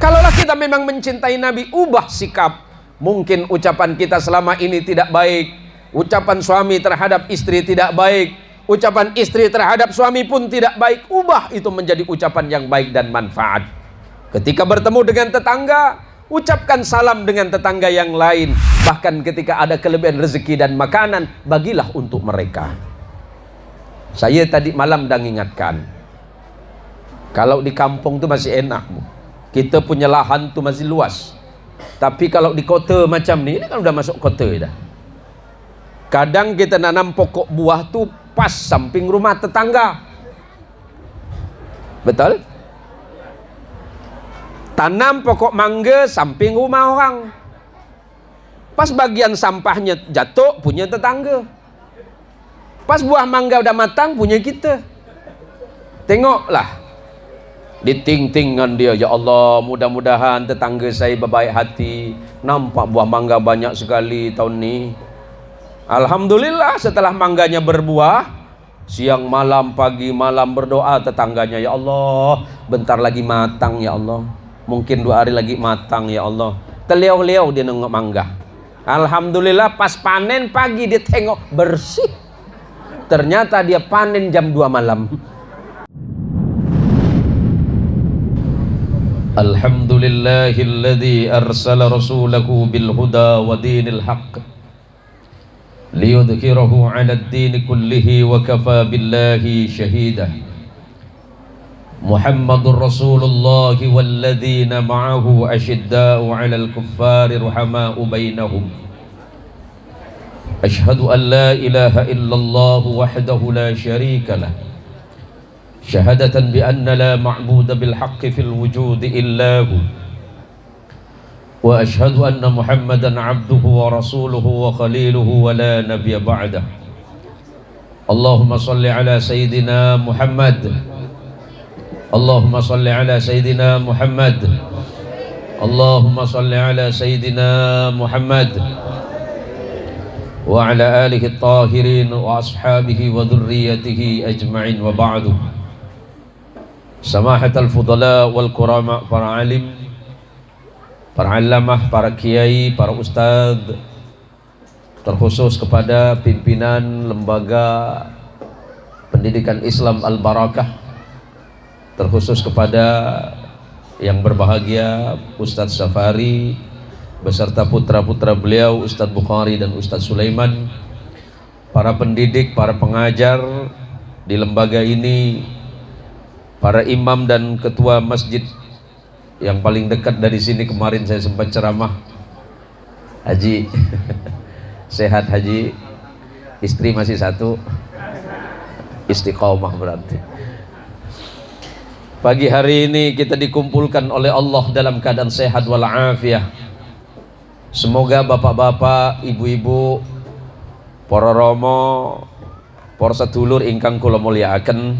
Kalaulah kita memang mencintai Nabi, ubah sikap. Mungkin ucapan kita selama ini tidak baik, ucapan suami terhadap istri tidak baik, ucapan istri terhadap suami pun tidak baik. Ubah itu menjadi ucapan yang baik dan manfaat. Ketika bertemu dengan tetangga, ucapkan salam dengan tetangga yang lain. Bahkan ketika ada kelebihan rezeki dan makanan, bagilah untuk mereka. Saya tadi malam dah ingatkan, kalau di kampung tu masih enak, kita punya lahan tu masih luas. Tapi kalau di kota macam ni kan udah masuk kota dah. Kadang kita nanam pokok buah tu pas samping rumah tetangga. Betul? Tanam pokok mangga samping rumah orang. Pas bagian sampahnya jatuh, punya tetangga. Pas buah mangga udah matang, punya kita. Tengoklah, diting-tingan dia, ya Allah, mudah-mudahan tetangga saya berbaik hati. Nampak buah mangga banyak sekali tahun ni. Alhamdulillah, setelah mangganya berbuah, siang malam, pagi malam berdoa tetangganya, ya Allah, bentar lagi matang ya Allah. Mungkin 2 hari lagi matang ya Allah. Terleo-leo dia nengok mangga. Alhamdulillah, pas panen pagi dia tengok bersih. Ternyata dia panen jam 2 malam. Alhamdulillahilladzi arsala rasulahu bil huda wa dinil haqq liyudhhirahu 'alad dini kullihi wa kafa billahi shahida. Muhammadur Rasulullah walladzina ma'ahu ashidda'u 'alal kuffari ruhama'u bainahum. Ashhadu an la ilaha illallah wahdahu la syarika lah, syahadatan bi anna la ma'buda bil haqqi fil wujudi illa hu, wa ashhadu anna Muhammadan 'abduhu wa rasuluhu wa khaliluhu wa la nabiyya ba'dah. Allahumma salli ala sayyidina Muhammad, Allahumma salli ala sayyidina Muhammad, Allahumma salli ala sayyidina Muhammad wa ala alihi at-tahirin wa ashabihi wa dhurriyyatihi ajma'in, wa ba'du. Samahatul fudala wal kurama, para alim, para alamah, para kiai, para ustaz, terkhusus kepada pimpinan lembaga pendidikan Islam Al-Barakah, terkhusus kepada yang berbahagia Ustadz Safari beserta putra-putra beliau Ustadz Bukhari dan Ustadz Sulaiman, para pendidik, para pengajar di lembaga ini, para imam dan ketua masjid yang paling dekat dari sini. Kemarin saya sempat ceramah, Haji sehat Haji, istri masih 1, istiqomah berarti. Pagi hari ini kita dikumpulkan oleh Allah dalam keadaan sehat walafiat. Semoga bapak-bapak, ibu-ibu, para romo, para sedulur ingkang kula mulyakaken,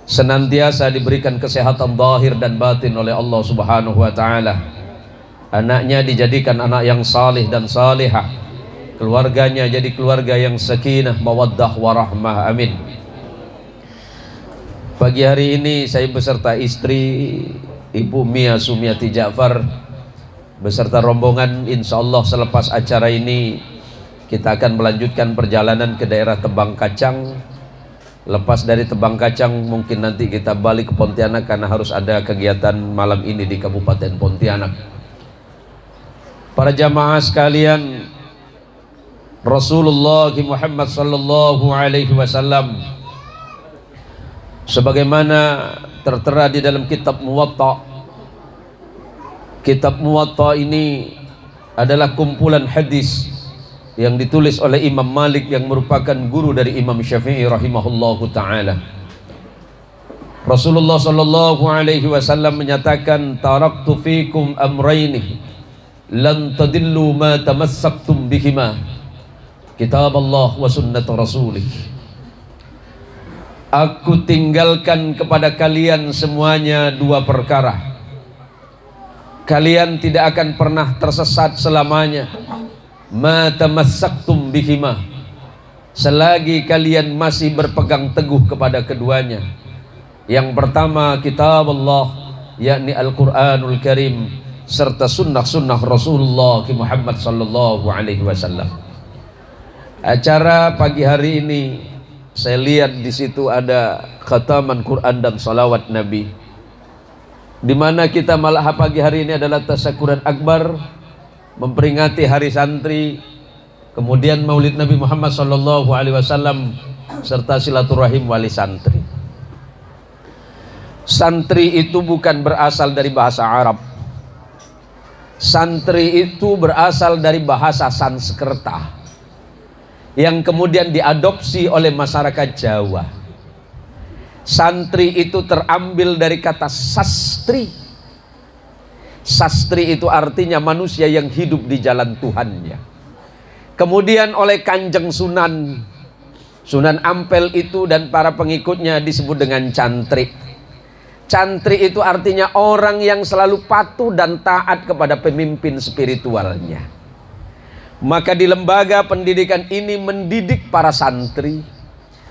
senantiasa diberikan kesehatan zahir dan batin oleh Allah Subhanahu wa taala. Anaknya dijadikan anak yang salih dan salihah, keluarganya jadi keluarga yang sakinah, mawaddah warahmah, amin. Pagi hari ini saya beserta istri Ibu Mia Sumiati Ja'far beserta rombongan, insyaallah selepas acara ini kita akan melanjutkan perjalanan ke daerah Tebang Kacang. Lepas dari Tebang Kacang mungkin nanti kita balik ke Pontianak karena harus ada kegiatan malam ini di Kabupaten Pontianak. Para jamaah sekalian, Rasulullah Muhammad sallallahu alaihi wasallam sebagaimana tertera di dalam kitab Muwatta. Kitab Muwatta ini adalah kumpulan hadis yang ditulis oleh Imam Malik yang merupakan guru dari Imam Syafi'i rahimahullahu ta'ala. Rasulullah sallallahu alaihi wasallam menyatakan, taraktu fikum amraini lan tadillu ma tamassaktum bihima, kitab Allah wa sunnat rasulih. Aku tinggalkan kepada kalian semuanya 2 perkara. Kalian tidak akan pernah tersesat selamanya, ma tamassaktum bihima, selagi kalian masih berpegang teguh kepada keduanya. Yang pertama kitab Allah, yakni Al-Quranul Karim serta sunnah-sunnah Rasulullah Muhammad sallallahu alaihi wasallam. Acara pagi hari ini saya lihat di situ ada khataman Quran dan salawat Nabi, di mana kita malah pagi hari ini adalah tasyakuran akbar, memperingati hari santri, kemudian Maulid Nabi Muhammad sallallahu alaihi wasallam serta silaturahim wali santri. Santri itu bukan berasal dari bahasa Arab. Santri itu berasal dari bahasa Sanskerta yang kemudian diadopsi oleh masyarakat Jawa. Santri itu terambil dari kata sastri. Sastri itu artinya manusia yang hidup di jalan Tuhannya. Kemudian oleh Kanjeng Sunan Ampel itu dan para pengikutnya disebut dengan cantrik. Cantrik itu artinya orang yang selalu patuh dan taat kepada pemimpin spiritualnya. Maka di lembaga pendidikan ini mendidik para santri.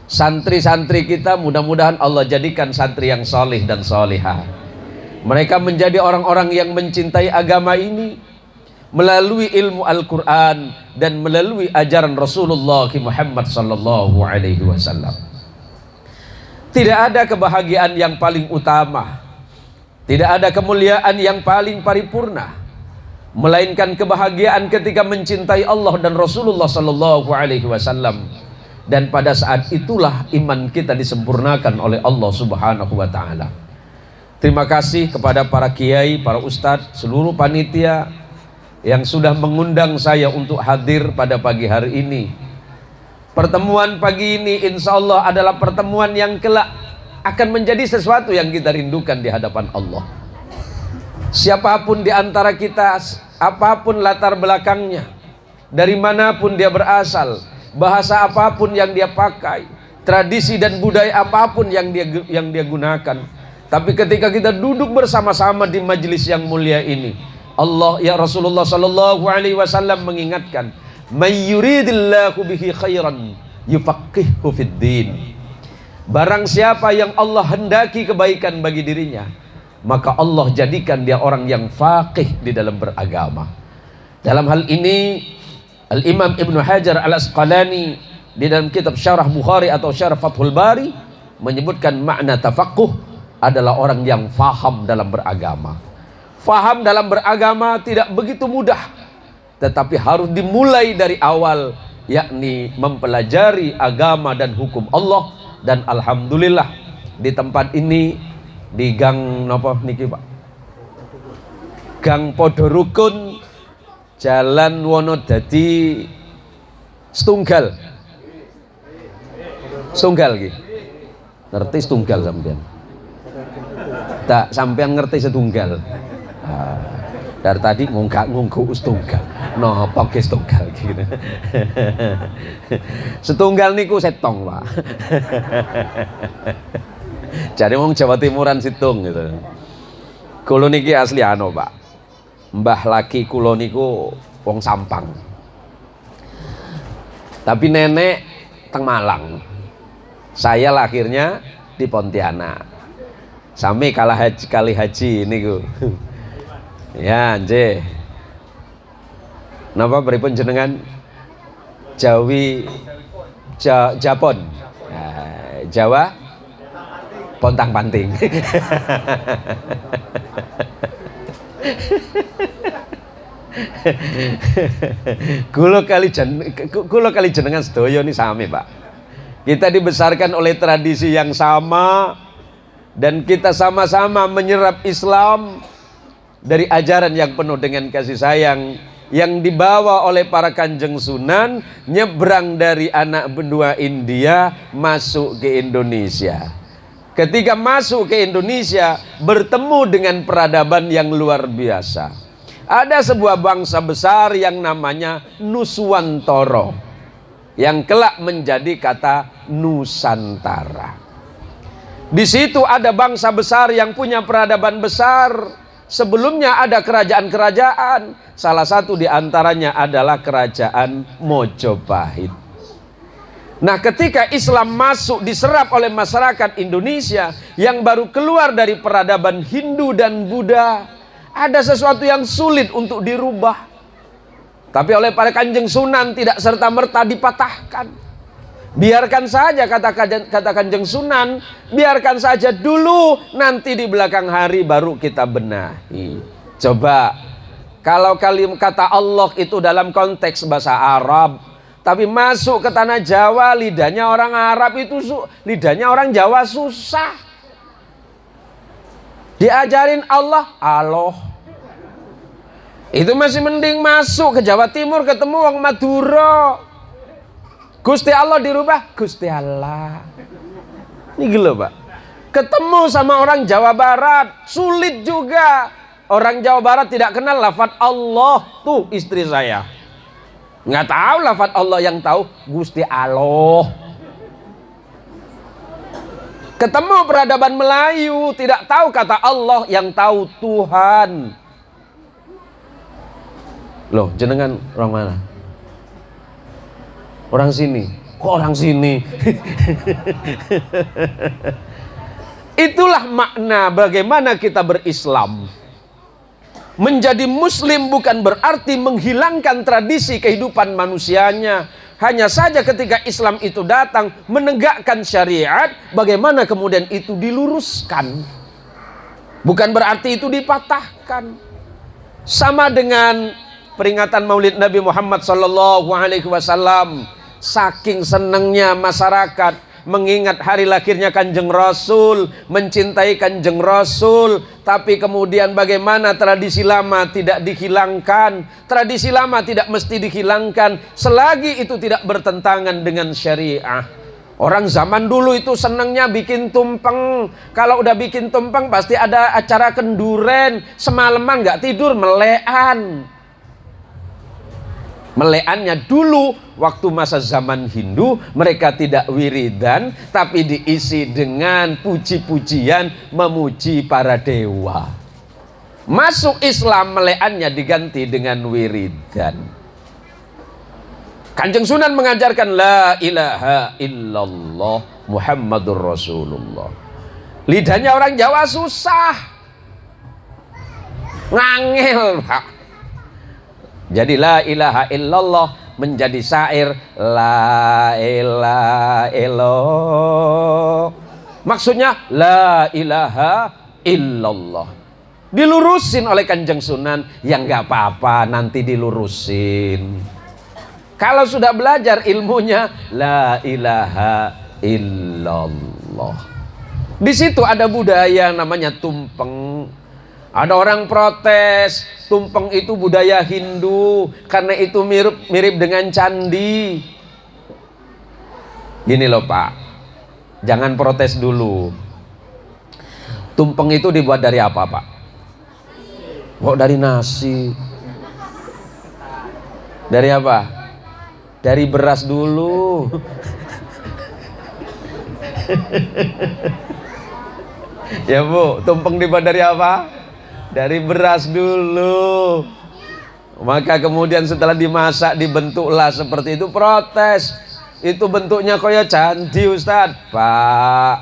Santri-santri kita mudah-mudahan Allah jadikan santri yang soleh dan solehah. Mereka menjadi orang-orang yang mencintai agama ini melalui ilmu Al-Quran dan melalui ajaran Rasulullah Muhammad sallallahu alaihi wasallam. Tidak ada kebahagiaan yang paling utama, tidak ada kemuliaan yang paling paripurna, melainkan kebahagiaan ketika mencintai Allah dan Rasulullah sallallahu alaihi wasallam. Dan pada saat itulah iman kita disempurnakan oleh Allah Subhanahu wa taala. Terima kasih kepada para kiai, para ustadz, seluruh panitia yang sudah mengundang saya untuk hadir pada pagi hari ini. Pertemuan pagi ini insya Allah adalah pertemuan yang kelak akan menjadi sesuatu yang kita rindukan di hadapan Allah. Siapapun di antara kita, apapun latar belakangnya, dari manapun dia berasal, bahasa apapun yang dia pakai, tradisi dan budaya apapun yang dia gunakan, tapi ketika kita duduk bersama-sama di majelis yang mulia ini, Allah ya Rasulullah sallallahu alaihi wasallam mengingatkan, "May yuridillahu bihi khairan yufaqqihhu fid din." Barang siapa yang Allah hendaki kebaikan bagi dirinya, maka Allah jadikan dia orang yang faqih di dalam beragama. Dalam hal ini Al-Imam Ibnu Hajar Al-Asqalani di dalam kitab Syarah Bukhari atau Syarah Fathul Bari menyebutkan makna tafaqquh adalah orang yang faham dalam beragama. Faham dalam beragama tidak begitu mudah, tetapi harus dimulai dari awal, yakni mempelajari agama dan hukum Allah. Dan alhamdulillah di tempat ini, di Gang napa niki Pak? Gang Podorukun, Jalan Wonodadi Setunggal. Setunggal iki. Ngerti setunggal sampean? Tak sampean ngerti setunggal. Dari tadi ngungguk setunggal. Napa ge setunggal gitu. Setunggal niku setong, Pak. Jadi wong Jawa Timuran situng gitu. Kulo niki asli Pak. Mbah laki kulo niku wong Sampang. Tapi nenek teng Malang. Saya lahirnya di Pontianak. Sami kali haji niku. Ya, nggih. Napa pripun jenengan? Jawi Japon. Nah, Jawa Pontang-panting. Kula kali jenengan sedaya ini sami, Pak. Kita dibesarkan oleh tradisi yang sama dan kita sama-sama menyerap Islam dari ajaran yang penuh dengan kasih sayang yang dibawa oleh para kanjeng Sunan nyebrang dari anak benua India masuk ke Indonesia. Ketika masuk ke Indonesia bertemu dengan peradaban yang luar biasa. Ada sebuah bangsa besar yang namanya Nuswantara yang kelak menjadi kata Nusantara. Di situ ada bangsa besar yang punya peradaban besar. Sebelumnya ada kerajaan-kerajaan, salah satu di antaranya adalah kerajaan Mojopahit. Nah, ketika Islam masuk diserap oleh masyarakat Indonesia yang baru keluar dari peradaban Hindu dan Buddha, ada sesuatu yang sulit untuk dirubah. Tapi oleh para Kanjeng Sunan tidak serta-merta dipatahkan. Biarkan saja, kata Kanjeng Sunan, biarkan saja dulu, nanti di belakang hari baru kita benahi. Coba, kalau kata Allah itu dalam konteks bahasa Arab, tapi masuk ke tanah Jawa, lidahnya orang Arab itu, lidahnya orang Jawa susah. Diajarin Allah. Itu masih mending masuk ke Jawa Timur, ketemu orang Madura. Gusti Allah dirubah, Gusti Allah. Ini gila, Pak. Ketemu sama orang Jawa Barat, sulit juga. Orang Jawa Barat tidak kenal lafaz Allah. Tuh istri saya nggak tahu lafaz Allah, yang tahu Gusti Allah. Ketemu peradaban Melayu, tidak tahu kata Allah, yang tahu Tuhan. Loh, jenengan orang mana? Orang sini. Kok orang sini? Itulah makna bagaimana kita berislam. Menjadi muslim bukan berarti menghilangkan tradisi kehidupan manusianya. Hanya saja ketika Islam itu datang menegakkan syariat, bagaimana kemudian itu diluruskan. Bukan berarti itu dipatahkan. Sama dengan peringatan Maulid Nabi Muhammad SAW. Saking senangnya masyarakat mengingat hari lahirnya Kanjeng Rasul, mencintai Kanjeng Rasul, tapi kemudian bagaimana tradisi lama tidak dihilangkan. Tradisi lama tidak mesti dihilangkan selagi itu tidak bertentangan dengan syariah. Orang zaman dulu itu senangnya bikin tumpeng. Kalau udah bikin tumpeng pasti ada acara kenduren, semalaman nggak tidur, melean. Meleannya dulu waktu masa zaman Hindu, mereka tidak wiridan, tapi diisi dengan puji-pujian memuji para dewa. Masuk Islam, meleannya diganti dengan wiridan. Kanjeng Sunan mengajarkan la ilaha illallah Muhammadur Rasulullah. Lidahnya orang Jawa susah, ngangil, Pak. Jadi la ilaha illallah menjadi syair la ilaha illallah. Maksudnya la ilaha illallah. Dilurusin oleh Kanjeng Sunan, yang nggak apa-apa nanti dilurusin. Kalau sudah belajar ilmunya la ilaha illallah. Di situ ada budaya namanya tumpeng. Ada orang protes, tumpeng itu budaya Hindu, karena itu mirip dengan candi. Gini loh Pak, jangan protes dulu. Tumpeng itu dibuat dari apa Pak? Kok dari nasi? Dari apa? Dari beras dulu. Ya Bu, tumpeng dibuat dari apa? Dari beras dulu. Maka kemudian setelah dimasak dibentuklah seperti itu, protes. Itu bentuknya kayak candi Ustadz. Pak,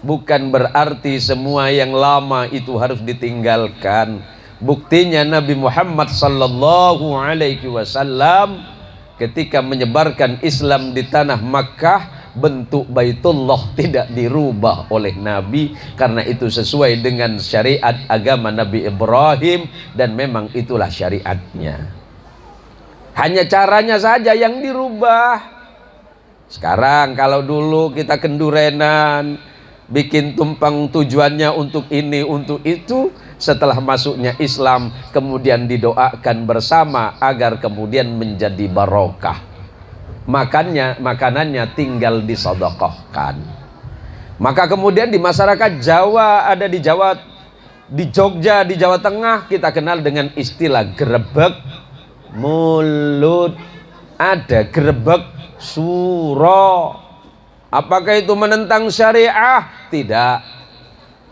bukan berarti semua yang lama itu harus ditinggalkan. Buktinya Nabi Muhammad SAW ketika menyebarkan Islam di tanah Makkah, bentuk Baitullah tidak dirubah oleh Nabi, karena itu sesuai dengan syariat agama Nabi Ibrahim, dan memang itulah syariatnya. Hanya caranya saja yang dirubah. Sekarang kalau dulu kita kendurenan, bikin tumpeng tujuannya untuk ini, untuk itu, setelah masuknya Islam kemudian didoakan bersama agar kemudian menjadi barokah. Makanannya tinggal disedekahkan. Maka kemudian di masyarakat Jawa, ada di Jawa, di Jogja, di Jawa Tengah, kita kenal dengan istilah grebek mulut. Ada grebek suro. Apakah itu menentang syariah? Tidak.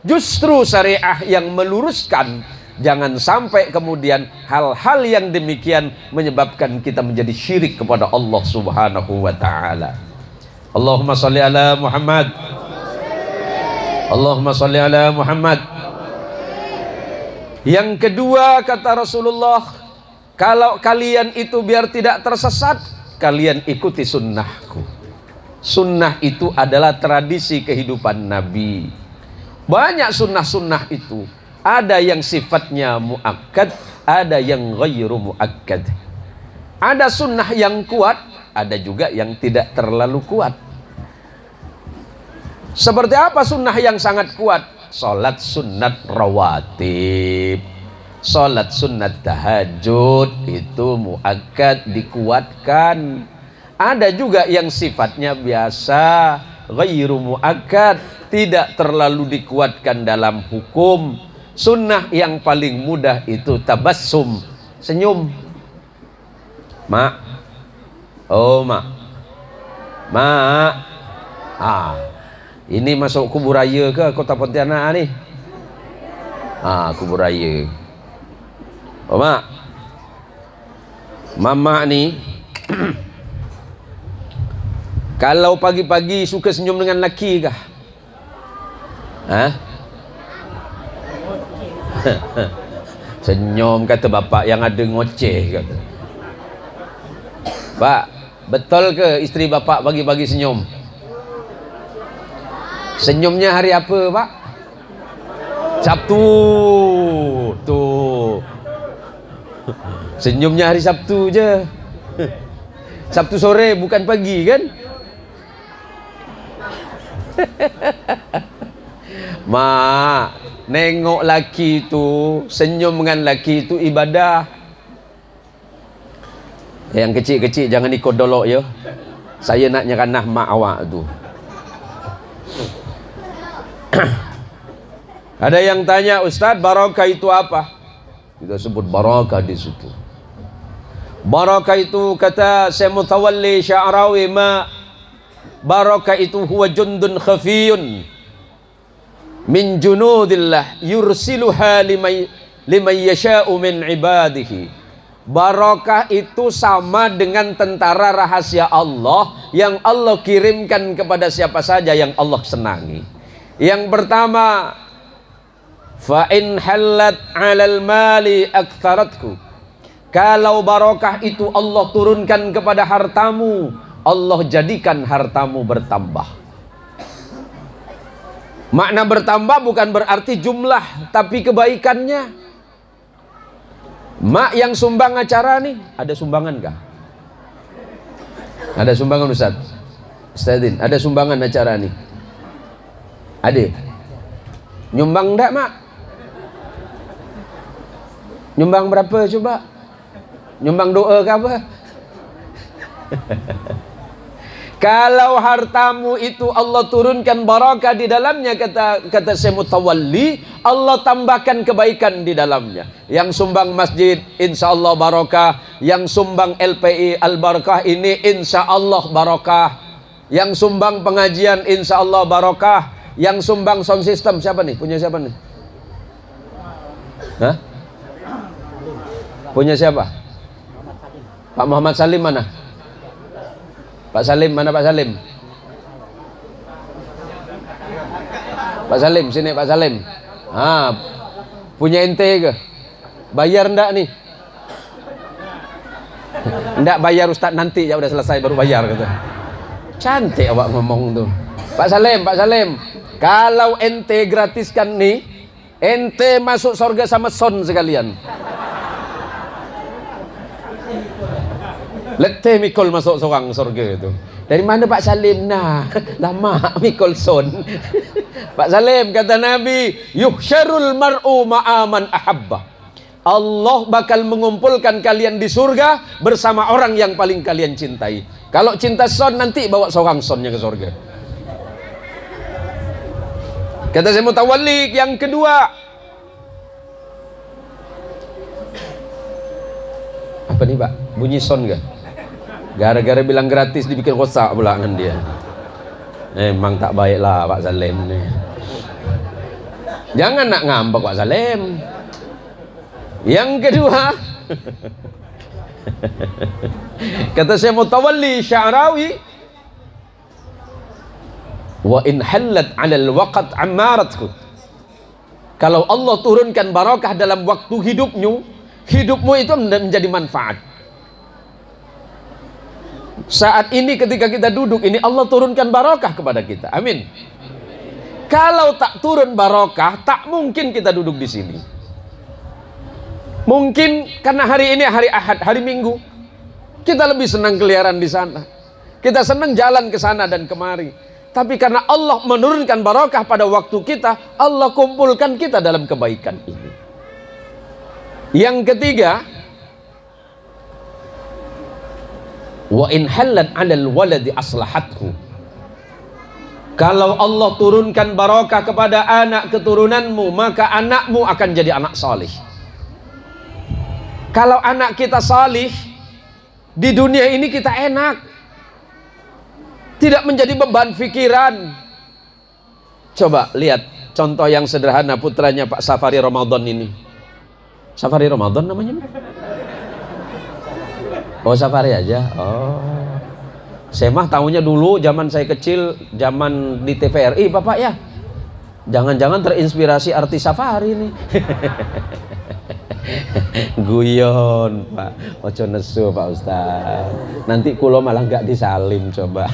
Justru syariah yang meluruskan. Jangan sampai kemudian hal-hal yang demikian menyebabkan kita menjadi syirik kepada Allah Subhanahu wa ta'ala. Allahumma salli ala Muhammad. Allahumma salli ala Muhammad. Yang kedua kata Rasulullah, kalau kalian itu biar tidak tersesat, kalian ikuti sunnahku. Sunnah itu adalah tradisi kehidupan Nabi. Banyak sunnah-sunnah itu. Ada yang sifatnya muakkad, ada yang ghairu muakkad. Ada sunnah yang kuat, ada juga yang tidak terlalu kuat. Seperti apa sunnah yang sangat kuat? Salat sunat rawatib, salat sunat tahajud, itu muakkad, dikuatkan. Ada juga yang sifatnya biasa, ghairu muakkad, tidak terlalu dikuatkan dalam hukum. Sunnah yang paling mudah itu tabassum, senyum. Mak, oh mak, mak, ini masuk kubur raya ke Kota Pontianak ni? Kubur raya. Oh mak, mama ni kalau pagi-pagi suka senyum dengan laki kah? Senyum kata bapak yang ada ngoceh kata. Pak, betul ke isteri bapak pagi-pagi senyum? Senyumnya hari apa pak? Sabtu. Tuh, senyumnya hari Sabtu je. Sabtu sore bukan pagi kan? Mak, nengok laki tu, senyum dengan laki tu ibadah. Yang kecil-kecil jangan ikut dolok ya. Saya nak nyeranah mak awak tu. Ada yang tanya, Ustaz, barakah itu apa? Kita sebut barakah di situ. Barakah itu kata Syekh Mutawalli Sya'rawi, barakah itu huwa jundun khafiyun min junudillah yursiluha liman yasha'u min ibadihi. Barakah itu sama dengan tentara rahasia Allah yang Allah kirimkan kepada siapa saja yang Allah senangi. Yang pertama, fa in halat 'alal mali aktsaratku. Kalau barakah itu Allah turunkan kepada hartamu, Allah jadikan hartamu bertambah. Makna bertambah bukan berarti jumlah, tapi kebaikannya. Mak yang sumbang acara nih, ada sumbangan kah? Ada sumbangan Ustaz? Ustazin, ada sumbangan acara nih? Ada? Nyumbang enggak mak? Nyumbang berapa coba? Nyumbang doa ke apa? Kalau hartamu itu Allah turunkan barakah di dalamnya, kata Syekh Mutawalli, Allah tambahkan kebaikan di dalamnya. Yang sumbang masjid, insya Allah barakah. Yang sumbang LPI Al-Barakah ini, insya Allah barakah. Yang sumbang pengajian, insya Allah barakah. Yang sumbang sound system, siapa nih? Punya siapa nih? Hah? Punya siapa? Pak Muhammad Salim mana? Pak Salim, mana Pak Salim? Pak Salim, sini Pak Salim. Punya ente ke? Bayar ndak nih? Ndak bayar Ustaz, nanti ya udah selesai baru bayar kata. Cantik awak ngomong tuh. Pak Salim, Pak Salim. Kalau ente gratiskan nih, ente masuk surga sama son sekalian. Letih mikul masuk seorang surga itu. Dari mana Pak Salim? Nah, lama mikul son. Pak Salim kata Nabi, yuhsyarul mar'u ma'aman ahabba. Allah bakal mengumpulkan kalian di surga bersama orang yang paling kalian cintai. Kalau cinta son, nanti bawa seorang sonnya ke surga. Kata saya Mutawalli, yang kedua, apa nih Pak? Bunyi son gak? Gara-gara bilang gratis dibikin rosak pula dengan dia. Memang tak baiklah Pak Salim nih. Jangan nak ngambek Pak Salim. Yang kedua, kata Syekh Mutawalli Sya'rawi, Wa in hallat 'alal waqt ammarathu. Kalau Allah turunkan barakah dalam waktu hidupmu itu menjadi manfaat. Saat ini ketika kita duduk ini Allah turunkan barakah kepada kita. Amin. Kalau tak turun barakah, tak mungkin kita duduk di sini. Mungkin karena hari ini hari Ahad, hari Minggu, kita lebih senang keliaran di sana. Kita senang jalan ke sana dan kemari. Tapi karena Allah menurunkan barakah pada waktu kita, Allah kumpulkan kita dalam kebaikan ini. Yang ketiga, wa in hallat 'alal waladi aslahathu. Kalau Allah turunkan barakah kepada anak keturunanmu, maka anakmu akan jadi anak salih. Kalau anak kita salih, di dunia ini kita enak, tidak menjadi beban pikiran. Coba lihat contoh yang sederhana, putranya Pak Safari Ramadan ini. Safari Ramadan namanya? Oh, Safari aja. Oh, saya mah tahunya dulu zaman saya kecil, zaman di TVRI Bapak ya. Jangan-jangan terinspirasi artis Safari nih. Guyon Pak, ojo nesu Pak Ustaz, nanti kulo malah gak disalim. Coba.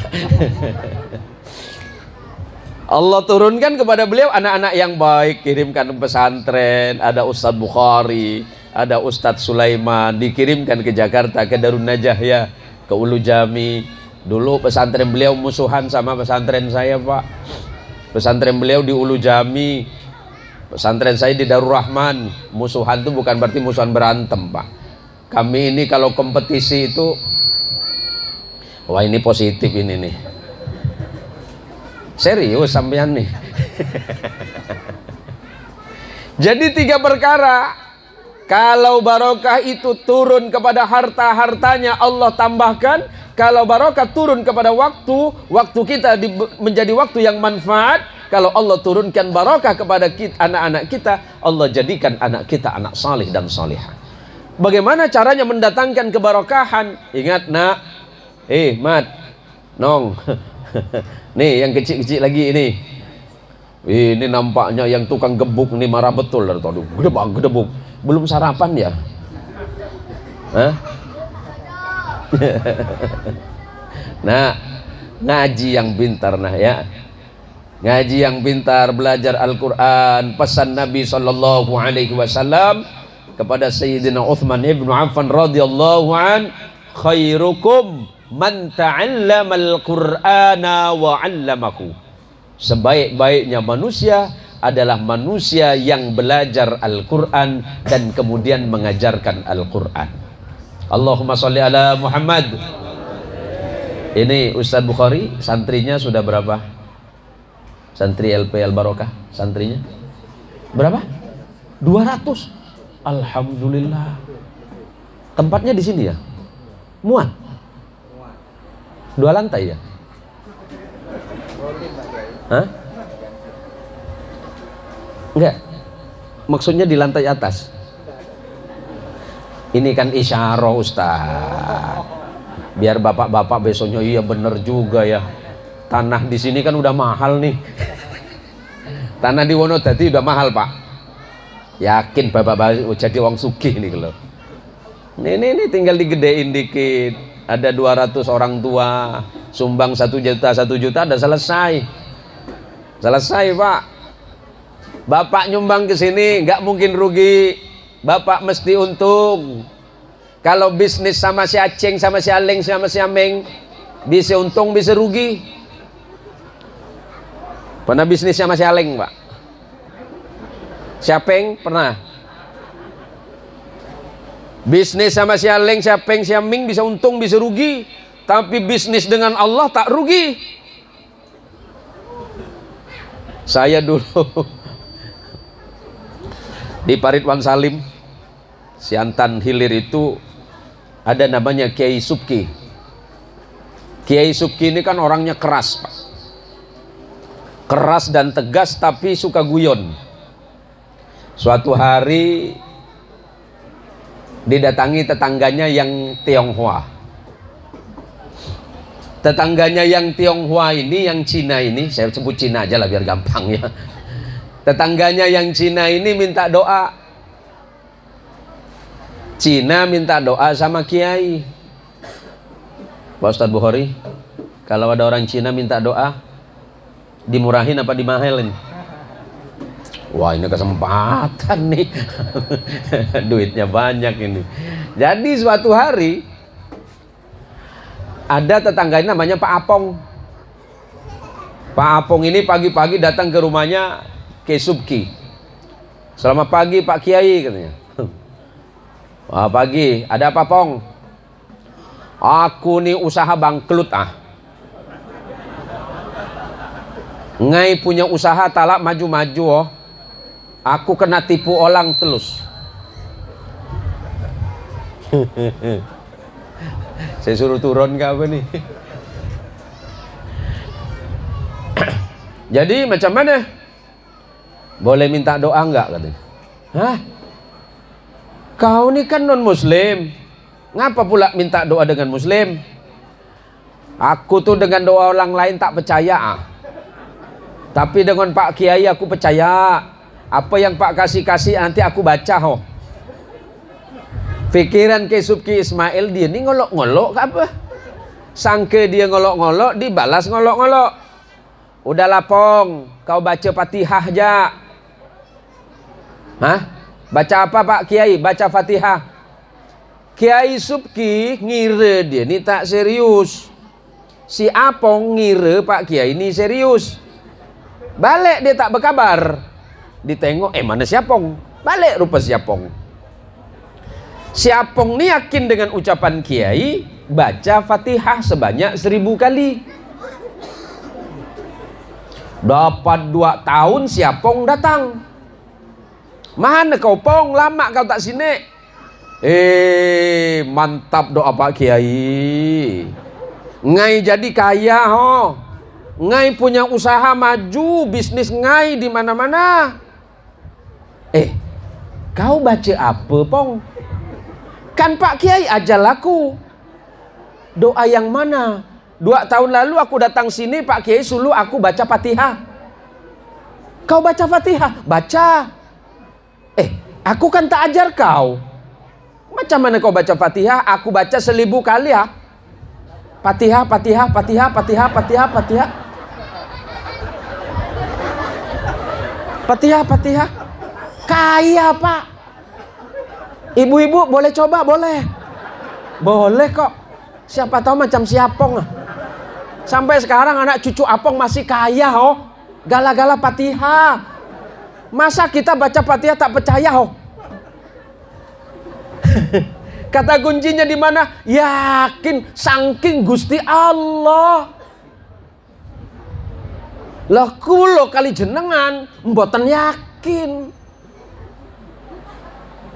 Allah turunkan kepada beliau anak-anak yang baik, kirimkan pesantren. Ada Ustadz Bukhari, ada Ustadz Sulaiman, dikirimkan ke Jakarta, ke Darun Najah ya, ke Ulu Jami. Dulu pesantren beliau musuhan sama pesantren saya Pak. Pesantren beliau di Ulu Jami, pesantren saya di Darul Rahman. Musuhan itu bukan berarti musuhan berantem Pak. Kami ini kalau kompetisi itu, wah ini positif ini nih, serius sampean nih. Jadi 3 perkara. Kalau barokah itu turun kepada harta-hartanya, Allah tambahkan. Kalau barokah turun kepada waktu kita menjadi waktu yang manfaat. Kalau Allah turunkan barokah kepada anak-anak kita, Allah jadikan anak kita anak salih dan salihah. Bagaimana caranya mendatangkan kebarokahan? Ingat nak, Mat, Nong, nih yang kecil-kecil lagi ini. Ini nampaknya yang tukang gebuk nih marah betul dari tadi. Gedebuk. Belum sarapan ya? Hah? Nah, ngaji yang pintar nah ya. Ngaji yang pintar, belajar Al-Quran. Pesan Nabi Sallallahu Alaihi Wasallam kepada Sayyidina Uthman ibn Affan radhiyallahu an, khairukum man ta'allama al-Qur'ana wa 'allamahu. Sebaik-baiknya manusia adalah manusia yang belajar Al-Quran dan kemudian mengajarkan Al-Quran. Allahumma sholli ala Muhammad. Ini Ustadz Bukhari, santrinya sudah berapa? Santri LP Al-Barokah, santrinya berapa? 200. Alhamdulillah. Tempatnya di sini ya? Muat? 2 lantai ya? Hah? Enggak, maksudnya di lantai atas. Ini kan isyarah Ustaz, biar bapak-bapak besoknya iya bener juga ya. Tanah di sini kan udah mahal nih. Tanah di Wonodadi udah mahal Pak. Yakin bapak-bapak jadi wong sugih nih kalau. Ini tinggal digedein dikit. Ada 200 orang tua, sumbang 1 juta ada selesai. Selesai Pak. Bapak nyumbang ke sini nggak mungkin rugi, bapak mesti untung. Kalau bisnis sama si Aceng, sama si Aleng, sama si Ameng, bisa untung bisa rugi. Pernah bisnis sama si Aleng Pak? Si Apeng pernah? Bisnis sama si Aleng, si Apeng, si Ameng bisa untung bisa rugi. Tapi bisnis dengan Allah tak rugi. Saya dulu di Paritwan Salim, Siantan Hilir itu ada namanya Kiai Subki. Kiai Subki ini kan orangnya keras Pak. Keras dan tegas tapi suka guyon. Suatu hari didatangi tetangganya yang Tionghoa. Tetangganya yang Tionghoa ini, yang Cina ini, saya sebut Cina aja lah biar gampang ya. Tetangganya yang Cina ini minta doa. Cina minta doa sama kiai. Pak Ustadz Bukhari, kalau ada orang Cina minta doa, dimurahin apa dimahelin? Wah, ini kesempatan nih. Duitnya banyak ini. Jadi suatu hari ada tetangganya namanya Pak Apong. Pak Apong ini pagi-pagi datang ke rumahnya Kiai Subki. Selamat pagi Pak Kiai katanya. Wah, pagi, ada apa Pong? Aku nih usaha bangkrut ah. Ngai punya usaha talak maju-maju oh. Aku kena tipu orang terus. Saya suruh turun ke apa nih? Jadi macam mana? Boleh minta doa enggak katanya? Hah? Kau ini kan non muslim. Ngapa pula minta doa dengan muslim? Aku tuh dengan doa orang lain tak percaya ah. Tapi dengan Pak Kiai aku percaya. Apa yang Pak kasih nanti aku baca ho. Pikiran Kiai Subki Ismail dia ni ngolok-ngolok ke apa? Sangka dia ngolok-ngolok, dibalas ngolok-ngolok. Udahlah Pong, kau baca Fatihah aja. Hah? Baca apa Pak Kiai? Baca Fatihah. Kiai Subki ngira dia ni tak serius. Si Apong ngira Pak Kiai ni serius. Balik dia tak berkabar. Ditengok, mana si Apong? Balik rupa si Apong. Si Apong ni yakin dengan ucapan Kiai, baca Fatihah sebanyak 1000 kali. Dapat 2 tahun si Apong datang. Mana kau Pong? Lama kau tak sini. Mantap doa Pak Kiai. Ngai jadi kaya ho. Ngai punya usaha maju, bisnis ngai di mana-mana. Kau baca apa Pong? Kan Pak Kiai ajar aku. Doa yang mana? 2 tahun lalu aku datang sini, Pak Kiai suruh aku baca Fatihah. Kau baca Fatihah? Baca. Aku kan tak ajar kau. Macam mana kau baca Fatihah? Aku baca 1000 kali ya. Fatihah, Fatihah, Fatihah, Fatihah, Fatihah, Fatihah. Fatihah, Fatihah. Kaya Pak. Ibu-ibu boleh coba? Boleh. Boleh kok. Siapa tahu macam si Apong. Sampai sekarang anak cucu Apong masih kaya oh. Gala-gala Fatihah. Masa kita baca Fatihah tak percaya oh? Kata kuncinya di mana? Yakin, saking Gusti Allah. Lah kulo kali jenengan mboten yakin.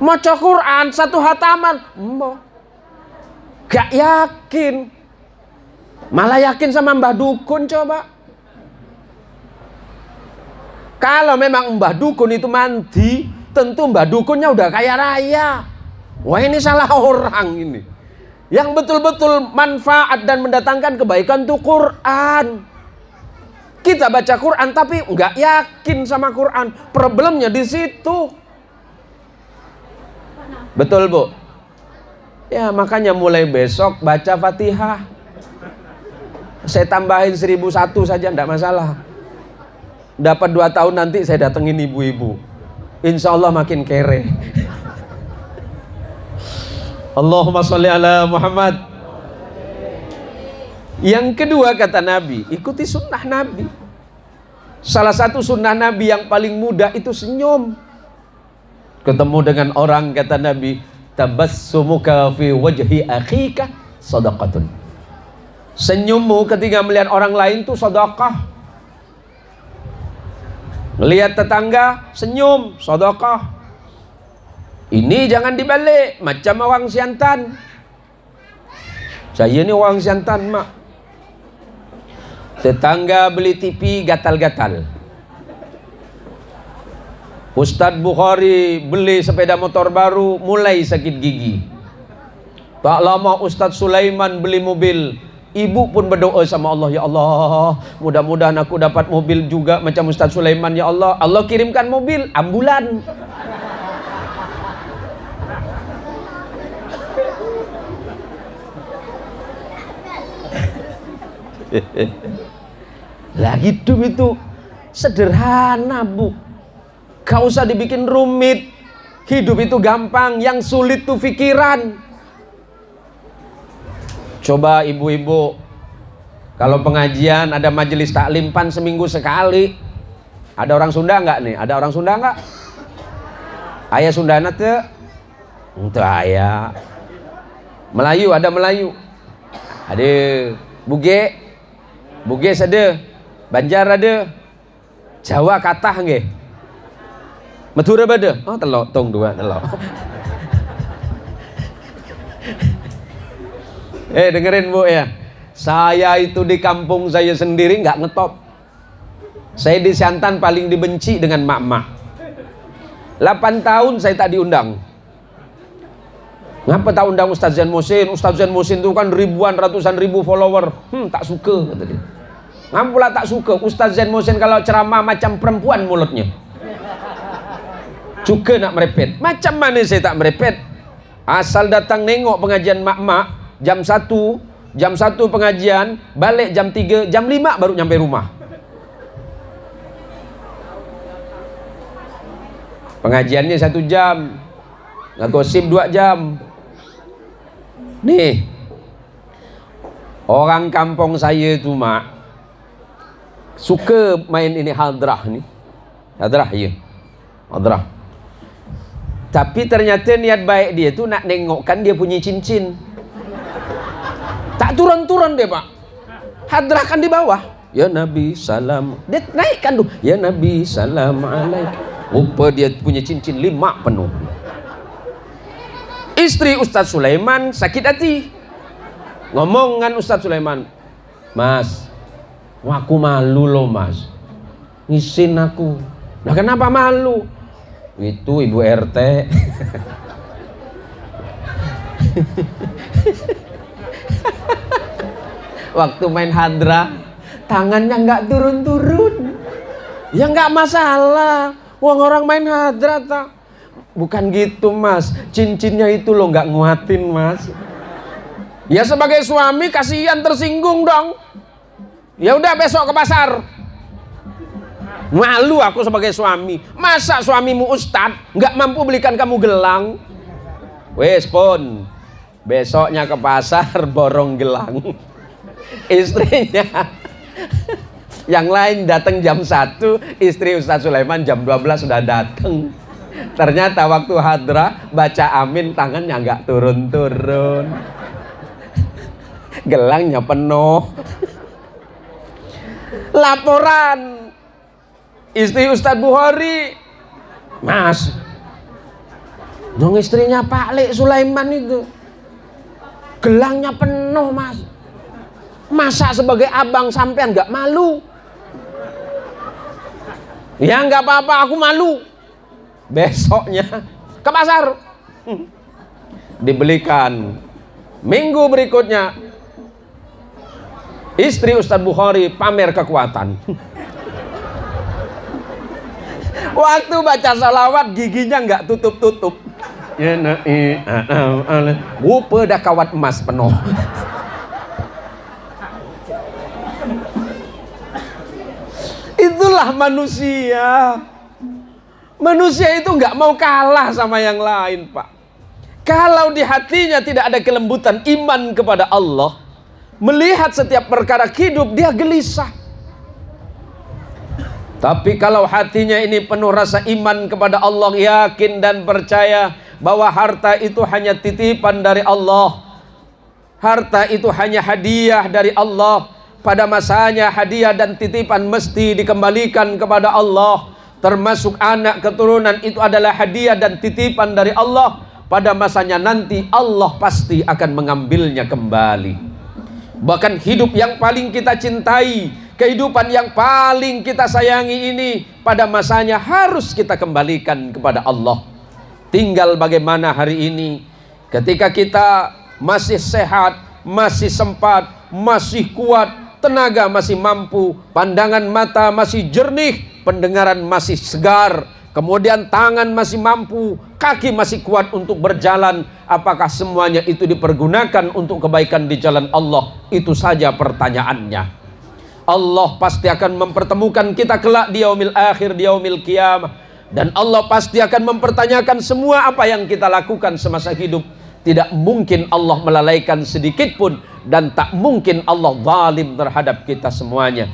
Maca Quran 1 hataman, gak yakin. Malah yakin sama Mbah Dukun coba. Kalau memang Mbah Dukun itu mandi, tentu Mbah Dukunnya udah kaya raya. Wah ini salah orang ini. Yang betul-betul manfaat dan mendatangkan kebaikan itu Quran. Kita baca Quran tapi nggak yakin sama Quran. Problemnya di situ. Betul Bu? Ya makanya mulai besok baca Fatihah. Saya tambahin 1001 saja nggak masalah. Dapat 2 tahun nanti saya datengin ibu-ibu. Insya Allah makin kere. Allahumma sholli ala Muhammad. Yang kedua kata Nabi, ikuti sunnah Nabi. Salah satu sunnah Nabi yang paling mudah itu senyum. Ketemu dengan orang kata Nabi, tabassumuka fi wajhi akhika sadaqatun. Senyummu ketika melihat orang lain itu sedekah. Melihat tetangga senyum, sedekah. Ini jangan dibalik macam orang Siantan. Saya ini orang Siantan mak. Tetangga beli TV gatal-gatal. Ustadz Bukhari beli sepeda motor baru, mulai sakit gigi. Tak lama Ustadz Sulaiman beli mobil, Ibu pun berdoa sama Allah, ya Allah, mudah-mudahan aku dapat mobil juga macam Ustaz Sulaiman, ya Allah. Allah kirimkan mobil, ambulan. Lah hidup itu sederhana, Bu. Gak usah dibikin rumit. Hidup itu gampang, yang sulit tuh pikiran. Coba ibu-ibu, kalau pengajian ada majelis taklim pan seminggu sekali. Ada orang Sunda nggak nih? Ada orang Sunda nggak? Ayah Sundana tuh? Untuk ayah. Melayu, ada Melayu. Ada Buge, Buge ada. Banjar ada. Jawa katah nggih. Madura bade. Oh telok, tong dua telok. Dengerin Bu ya, saya itu di kampung saya sendiri nggak ngetop. Saya di Siantan paling dibenci dengan mak-mak. 8 tahun saya tak diundang. Ngapa tak undang Ustaz Zain Muhsin? Ustaz Zain Muhsin itu kan ribuan, ratusan ribu follower. Tak suka kata dia. Ngapa pula tak suka? Ustaz Zain Muhsin kalau ceramah macam perempuan mulutnya. Juga nak merepet. Macam mana saya tak merepet? Asal datang nengok pengajian mak-mak. Jam 1 pengajian, balik jam 3, jam 5 baru nyampe rumah. Pengajiannya 1 jam, ngegosip 2 jam. Nih, orang kampung saya tuh mak suka main ini hadrah nih. Hadrah ya, hadrah. Tapi ternyata niat baik dia tuh nak nengokkan dia punya cincin. Tak turun-turun deh Pak. Hadrah kan di bawah. Ya Nabi salam. Dia naikkan tuh. Ya Nabi salam alaik. Rupa dia punya cincin 5 penuh. Istri Ustaz Sulaiman sakit hati. Ngomong dengan Ustaz Sulaiman, Mas, aku malu loh Mas. Ngisin aku. Nah kenapa malu? Itu Ibu RT. Waktu main hadrah, tangannya nggak turun-turun. Ya nggak masalah. Wong orang main hadrah tak. Bukan gitu Mas. Cincinnya itu lo nggak nguatin Mas. Ya sebagai suami kasihan tersinggung dong. Ya udah besok ke pasar. Malu aku sebagai suami. Masa suamimu ustad nggak mampu belikan kamu gelang? Wes pun. Besoknya ke pasar borong gelang. Istrinya yang lain datang jam 1, istri Ustaz Sulaiman jam 12 sudah datang. Ternyata waktu hadrah baca amin tangannya nggak turun-turun, gelangnya penuh. Laporan istri Ustaz Bukhari, Mas, dong istrinya Pak Lek Sulaiman itu gelangnya penuh Mas. Masa sebagai abang sampean nggak malu? Ya nggak apa-apa, aku malu. Besoknya ke pasar, dibelikan. Minggu berikutnya istri Ustadz Bukhari pamer kekuatan. Waktu baca salawat giginya nggak tutup-tutup. Rupa dah kawat emas penuh. Itulah manusia. Manusia itu nggak mau kalah sama yang lain, Pak. Kalau di hatinya tidak ada kelembutan iman kepada Allah, melihat setiap perkara hidup dia gelisah. Tapi kalau hatinya ini penuh rasa iman kepada Allah, yakin dan percaya bahwa harta itu hanya titipan dari Allah, harta itu hanya hadiah dari Allah. Pada masanya hadiah dan titipan mesti dikembalikan kepada Allah. Termasuk anak keturunan itu adalah hadiah dan titipan dari Allah. Pada masanya nanti Allah pasti akan mengambilnya kembali. Bahkan hidup yang paling kita cintai, kehidupan yang paling kita sayangi ini, pada masanya harus kita kembalikan kepada Allah. Tinggal bagaimana hari ini ketika kita masih sehat, masih sempat, masih kuat, tenaga masih mampu, pandangan mata masih jernih, pendengaran masih segar, kemudian tangan masih mampu, kaki masih kuat untuk berjalan. Apakah semuanya itu dipergunakan untuk kebaikan di jalan Allah? Itu saja pertanyaannya. Allah pasti akan mempertemukan kita kelak di yaumil akhir, di yaumil qiyamah. Dan Allah pasti akan mempertanyakan semua apa yang kita lakukan semasa hidup. Tidak mungkin Allah melalaikan sedikit pun, dan tak mungkin Allah zalim terhadap kita semuanya.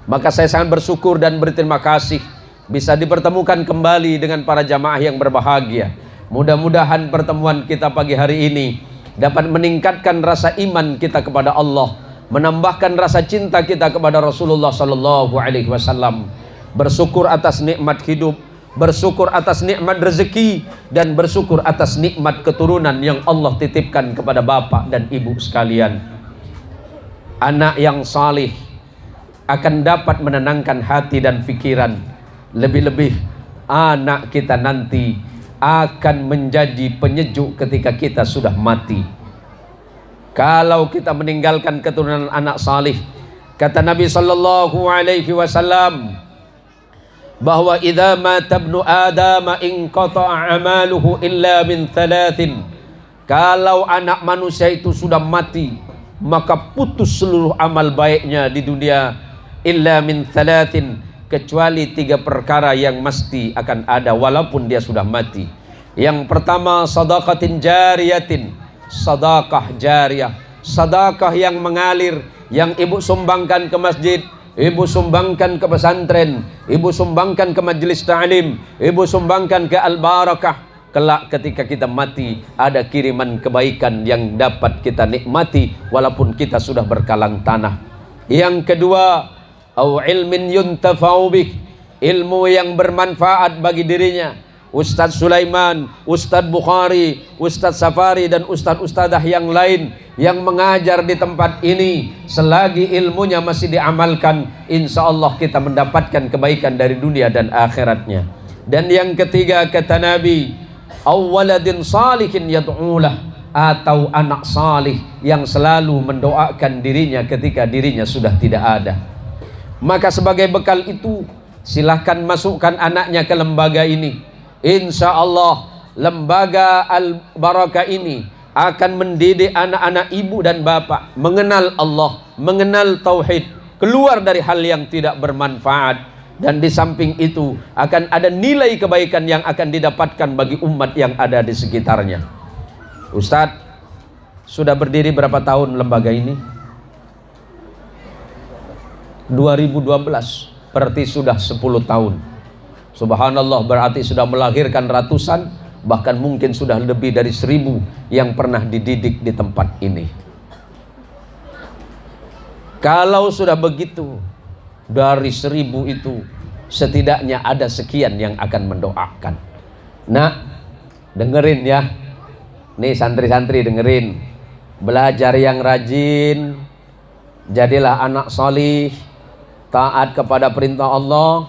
Maka saya sangat bersyukur dan berterima kasih bisa dipertemukan kembali dengan para jamaah yang berbahagia. Mudah-mudahan pertemuan kita pagi hari ini dapat meningkatkan rasa iman kita kepada Allah, menambahkan rasa cinta kita kepada Rasulullah sallallahu alaihi wasallam. Bersyukur atas nikmat hidup, bersyukur atas nikmat rezeki, dan bersyukur atas nikmat keturunan yang Allah titipkan kepada bapak dan ibu sekalian. Anak yang salih akan dapat menenangkan hati dan pikiran. Lebih-lebih anak kita nanti akan menjadi penyejuk ketika kita sudah mati. Kalau kita meninggalkan keturunan anak salih, kata Nabi sallallahu alaihi wasallam bahwa idza mata ibnu adam inqata'a amaluhu illa min thalathin. Kalau anak manusia itu sudah mati, maka putus seluruh amal baiknya di dunia, illa min thalathin, kecuali 3 perkara yang mesti akan ada walaupun dia sudah mati. Yang pertama, sadaqatin jariyatin, sedekah jariyah, sedekah yang mengalir, yang ibu sumbangkan ke masjid, ibu sumbangkan ke pesantren, ibu sumbangkan ke majelis ta'lim, ibu sumbangkan ke al-barakah. Kelak ketika kita mati, ada kiriman kebaikan yang dapat kita nikmati walaupun kita sudah berkalang tanah. Yang kedua, au ilmin yuntafa'u bih, ilmu yang bermanfaat bagi dirinya. Ustadz Sulaiman, Ustadz Bukhari, Ustadz Safari, dan ustadz-ustadzah yang lain yang mengajar di tempat ini, selagi ilmunya masih diamalkan, insya Allah kita mendapatkan kebaikan dari dunia dan akhiratnya. Dan yang ketiga, kata Nabi, awwaladin salihin yad'ulah, atau anak salih yang selalu mendoakan dirinya ketika dirinya sudah tidak ada. Maka sebagai bekal itu, silahkan masukkan anaknya ke lembaga ini. Insya Allah lembaga Al-Barakah ini akan mendidik anak-anak ibu dan bapak mengenal Allah, mengenal tauhid, keluar dari hal yang tidak bermanfaat. Dan di samping itu akan ada nilai kebaikan yang akan didapatkan bagi umat yang ada di sekitarnya. Ustadz, sudah berdiri berapa tahun lembaga ini? 2012, berarti sudah 10 tahun. Subhanallah, berarti sudah melahirkan ratusan, bahkan mungkin sudah lebih dari 1000 yang pernah dididik di tempat ini. Kalau sudah begitu, dari 1000 itu setidaknya ada sekian yang akan mendoakan. Nah, dengerin ya, nih santri-santri dengerin, belajar yang rajin, jadilah anak salih, taat kepada perintah Allah,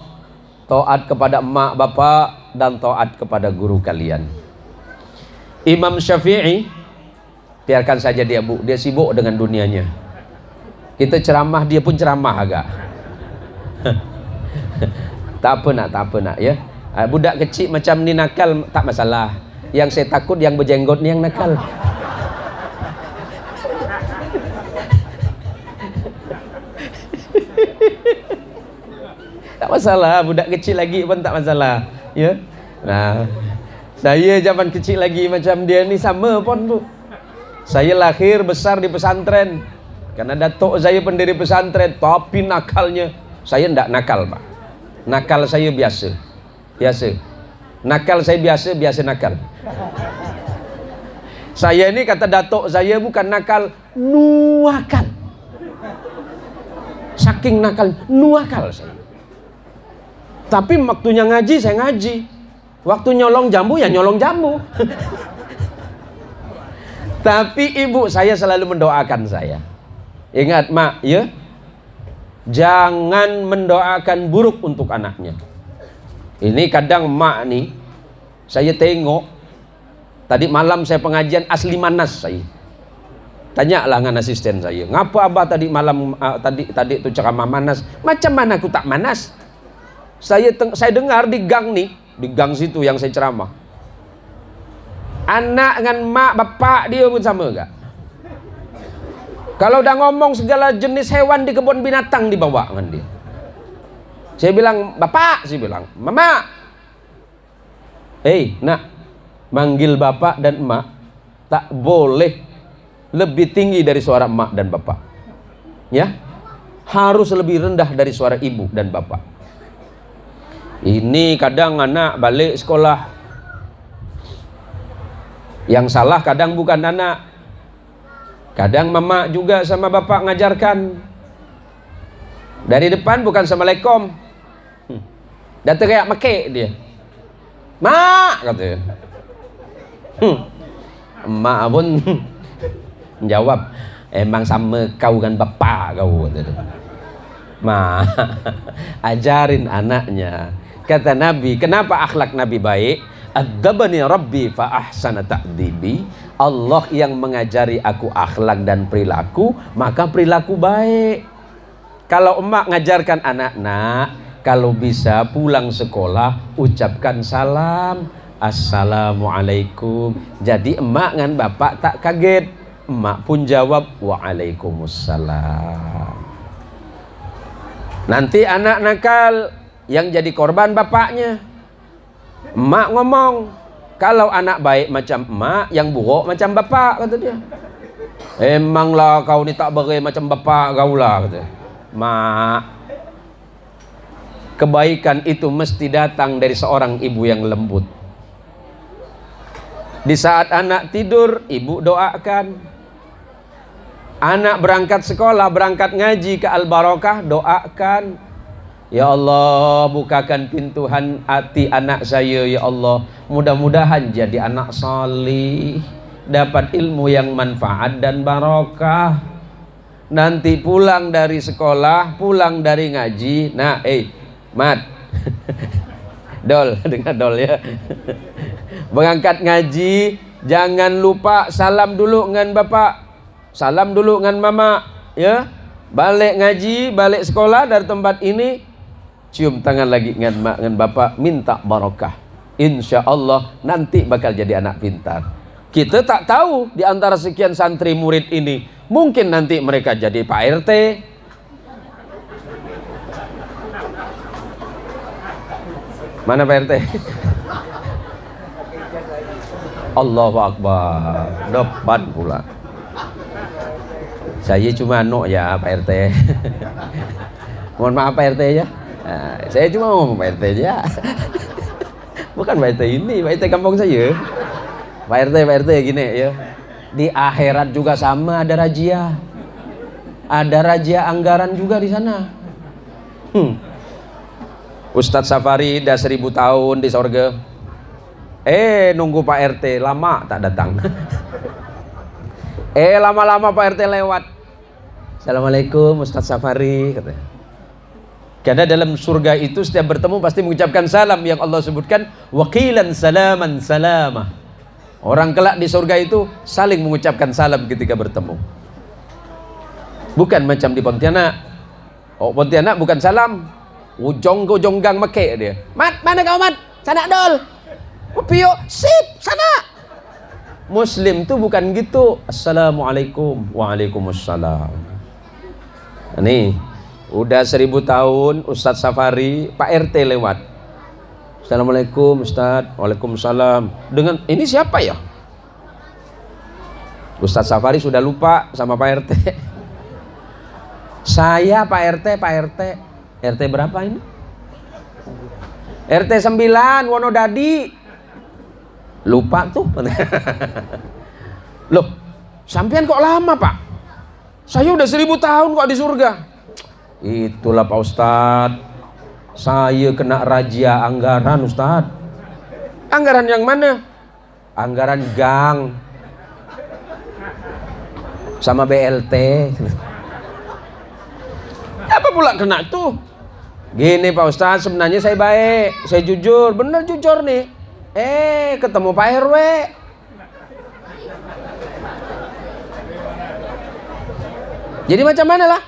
taat kepada emak bapak, dan taat kepada guru kalian. Imam Syafi'i, biarkan saja dia sibuk dengan dunianya. Kita ceramah, dia pun ceramah agak. Tak apa nak ya. Budak kecil macam ni nakal tak masalah. Yang saya takut yang berjenggot ni yang nakal. Tak masalah, budak kecil lagi pun tak masalah, ya. Nah, saya zaman kecil lagi macam dia ni sama pun, Bu. Saya lahir besar di pesantren. Karena datuk saya pendiri pesantren, tapi nakalnya saya ndak nakal, Pak. Nakal saya biasa. Nakal saya biasa nakal. Saya ini kata datuk saya bukan nakal, nuakal. Saking nakal, nuakal saya. Tapi waktunya ngaji, saya ngaji. Waktu nyolong jambu, ya nyolong jambu. Tapi ibu saya selalu mendoakan saya. Ingat, Mak, ya, jangan mendoakan buruk untuk anaknya. Ini kadang Mak nih, saya tengok, tadi malam saya pengajian asli manas saya. Tanyalah dengan asisten saya, ngapa abah tadi malam tadi itu ceramah manas? Macam mana aku tak manas? Saya dengar di gang nih, di gang situ yang saya ceramah. Anak dengan mak bapak dia pun sama enggak? Kalau udah ngomong segala jenis hewan di kebun binatang dibawa dengan dia. Saya bilang, bapak, saya bilang, mama. Nak, manggil bapak dan emak tak boleh lebih tinggi dari suara emak dan bapak. Ya, harus lebih rendah dari suara ibu dan bapak. Ini kadang anak balik sekolah, yang salah kadang bukan anak, kadang mama juga sama bapak ngajarkan. Dari depan bukan assalamualaikum, dah teriak make dia, mak katanya. Emak pun jawab, emang sama kau kan bapak kau katanya. Ma, ajarin anaknya. Kata Nabi, kenapa akhlak Nabi baik? Adzabani Rabbi fa ahsana ta'dibi. Allah yang mengajari aku akhlak dan perilaku, maka perilaku baik. Kalau emak ngajarkan anak-anak, kalau bisa pulang sekolah ucapkan salam, assalamualaikum. Jadi emak dengan bapak tak kaget, emak pun jawab waalaikumsalam. Nanti anak nakal yang jadi korban bapaknya. Emak ngomong, kalau anak baik macam emak, yang buruk macam bapak, kata dia. Emanglah kau ni tak beri macam bapak kau lah, kata. Mak, kebaikan itu mesti datang dari seorang ibu yang lembut. Di saat anak tidur, ibu doakan. Anak berangkat sekolah, berangkat ngaji ke Al-Barakah, doakan. Ya Allah, bukakan pintu hati anak saya, ya Allah. Mudah-mudahan jadi anak salih, dapat ilmu yang manfaat dan barakah. Nanti pulang dari sekolah, pulang dari ngaji, nah, Mat, Dol, dengar Dol ya. Berangkat ngaji, jangan lupa salam dulu dengan bapak, salam dulu dengan mama, ya. Balik ngaji, balik sekolah dari tempat ini, cium tangan lagi dengan mak, dengan bapak, minta barakah. Insya Allah nanti bakal jadi anak pintar. Kita tak tahu di antara sekian santri murid ini, mungkin nanti mereka jadi Pak RT. Mana Pak RT? Allahu Akbar, depan pula. Saya cuma ya Pak RT. Mohon maaf Pak RT ya. Nah, saya cuma ngomong Pak RT aja. Bukan Pak RT ini, Pak RT kampung saya. Pak RT gini ya. Di akhirat juga sama, ada razia. Ada razia anggaran juga di sana. Ustadz Safari dah 1000 tahun di sorga. Nunggu Pak RT lama tak datang. Lama-lama Pak RT lewat. Assalamualaikum Ustadz Safari, katanya. Karena dalam surga itu setiap bertemu pasti mengucapkan salam yang Allah sebutkan, waqilan salaman salamah. Orang kelak di surga itu saling mengucapkan salam ketika bertemu. Bukan macam di Pontianak. Oh, Pontianak bukan salam. Ujong-ujonggang make dia. Mat, mana kau Mat? Sana Dol. Pio, sip, sana. Muslim tuh bukan gitu. Assalamualaikum. Waalaikumsalam. Nih, udah 1000 tahun Ustadz Safari, Pak RT lewat. Assalamualaikum Ustadz. Waalaikumsalam. Dengan ini siapa ya? Ustadz Safari sudah lupa sama Pak RT. Saya Pak RT. RT berapa ini? RT 9 Wonodadi. Lupa tuh. Loh, sampean kok lama Pak? Saya udah 1000 tahun kok di surga. Itulah Pak Ustadz, saya kena razia anggaran Ustadz. Anggaran yang mana? Anggaran gang sama BLT. Apa pula kena tuh? Gini Pak Ustadz, sebenarnya saya baik, saya jujur, bener jujur nih. Ketemu Pak RW. Jadi macam mana lah?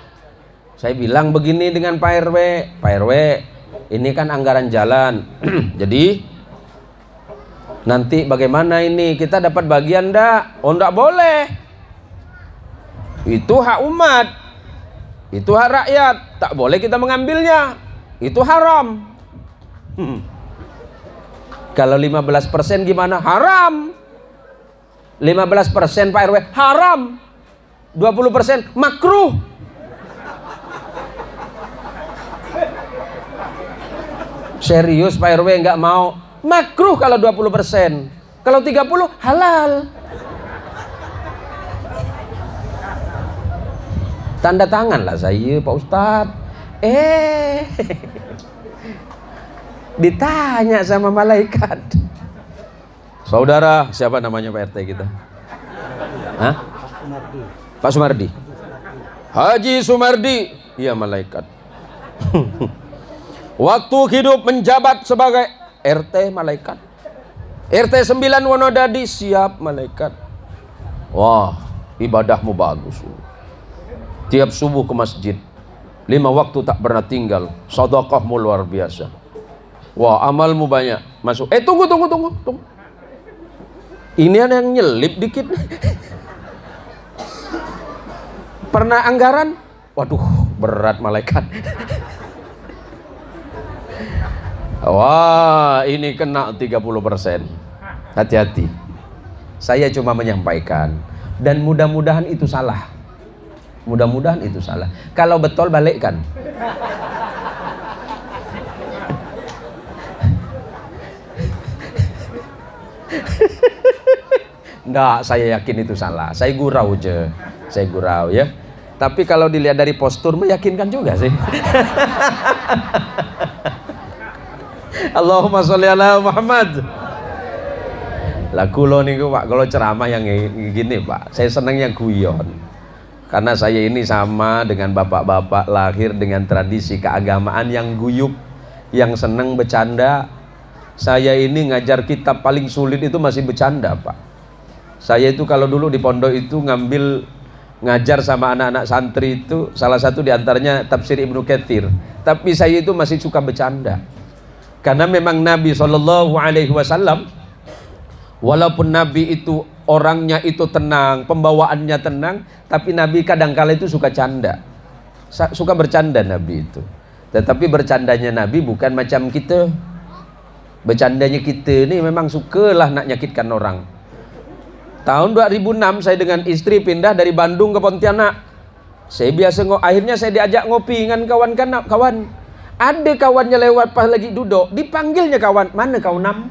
Saya bilang begini dengan Pak RW, Pak RW, ini kan anggaran jalan. Jadi nanti bagaimana ini? Kita dapat bagian enggak? Oh, enggak boleh. Itu hak umat. Itu hak rakyat. Tak boleh kita mengambilnya. Itu haram. Kalau 15% gimana? Haram. 15% Pak RW haram. 20% makruh. Serius Pak RW nggak mau? Makruh kalau 20%. Kalau 30 halal. Tanda tangan lah saya Pak Ustadz. Ditanya sama malaikat. Saudara, siapa namanya Pak RT kita? Hah? Pak Sumardi. Haji Sumardi. Iya malaikat. Waktu hidup menjabat sebagai RT malaikat. RT 9 Wonodadi siap malaikat. Wah, ibadahmu bagus. Tiap subuh ke masjid. 5 waktu tak pernah tinggal. Sedekahmu luar biasa. Wah, amalmu banyak. Masuk. Tunggu. Ini ada yang nyelip dikit. Pernah anggaran? Waduh, berat malaikat. Wah, ini kena 30%. Hati-hati. Saya cuma menyampaikan. Dan mudah-mudahan itu salah. Mudah-mudahan itu salah. Kalau betul balikkan. Enggak, saya yakin itu salah. Saya gurau aja. Saya gurau ya. Tapi kalau dilihat dari postur meyakinkan juga sih. Allahumma sholli ala Muhammad. Lah kula niku Pak, kalau ceramah yang gini Pak, saya senang yang guyon. Karena saya ini sama dengan bapak-bapak lahir dengan tradisi keagamaan yang guyup, yang senang bercanda. Saya ini ngajar kitab paling sulit itu masih bercanda Pak. Saya itu kalau dulu di pondok itu ngajar sama anak-anak santri itu salah satu diantaranya tafsir Ibnu Katsir. Tapi saya itu masih suka bercanda. Karena memang Nabi SAW walaupun Nabi itu orangnya itu tenang, pembawaannya tenang, tapi Nabi kadangkala itu suka canda. Suka bercanda Nabi itu. Tetapi bercandanya Nabi bukan macam kita. Bercandanya kita ini memang sukalah nak nyakitkan orang. Tahun 2006 saya dengan istri pindah dari Bandung ke Pontianak. Saya biasa akhirnya saya diajak ngopi dengan kawan. Ada kawannya lewat pas lagi duduk, dipanggilnya kawan, mana kau Nam?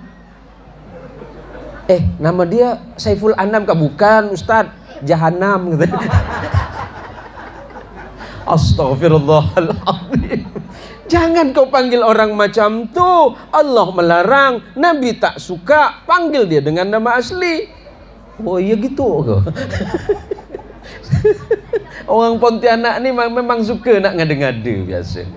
Nama dia Saiful Anam. Bukan Ustadz, Jahanam gitu. Astagfirullahaladzim. Jangan kau panggil orang macam tuh. Allah melarang, Nabi tak suka. Panggil dia dengan nama asli. Oh iya gitu kok. Orang Pontianak ini memang suka nak ngade-ngade biasa.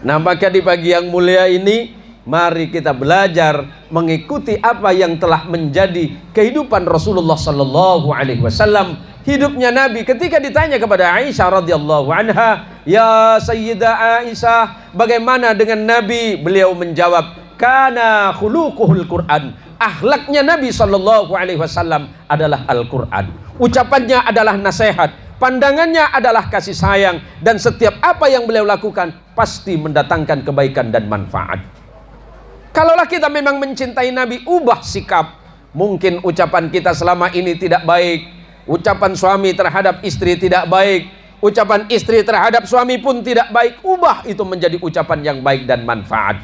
Nah maka di pagi yang mulia ini, mari kita belajar mengikuti apa yang telah menjadi kehidupan Rasulullah Sallallahu Alaihi Wasallam. Hidupnya Nabi ketika ditanya kepada Aisyah radhiyallahu anha, ya Sayyidah Aisyah, bagaimana dengan Nabi? Beliau menjawab, kana khuluquhul Quran. Akhlaknya Nabi Sallallahu Alaihi Wasallam adalah Al-Quran. Ucapannya adalah nasihat, pandangannya adalah kasih sayang, dan setiap apa yang beliau lakukan pasti mendatangkan kebaikan dan manfaat. Kalaulah kita memang mencintai Nabi, ubah sikap. Mungkin ucapan kita selama ini tidak baik, ucapan suami terhadap istri tidak baik, ucapan istri terhadap suami pun tidak baik. Ubah itu menjadi ucapan yang baik dan manfaat.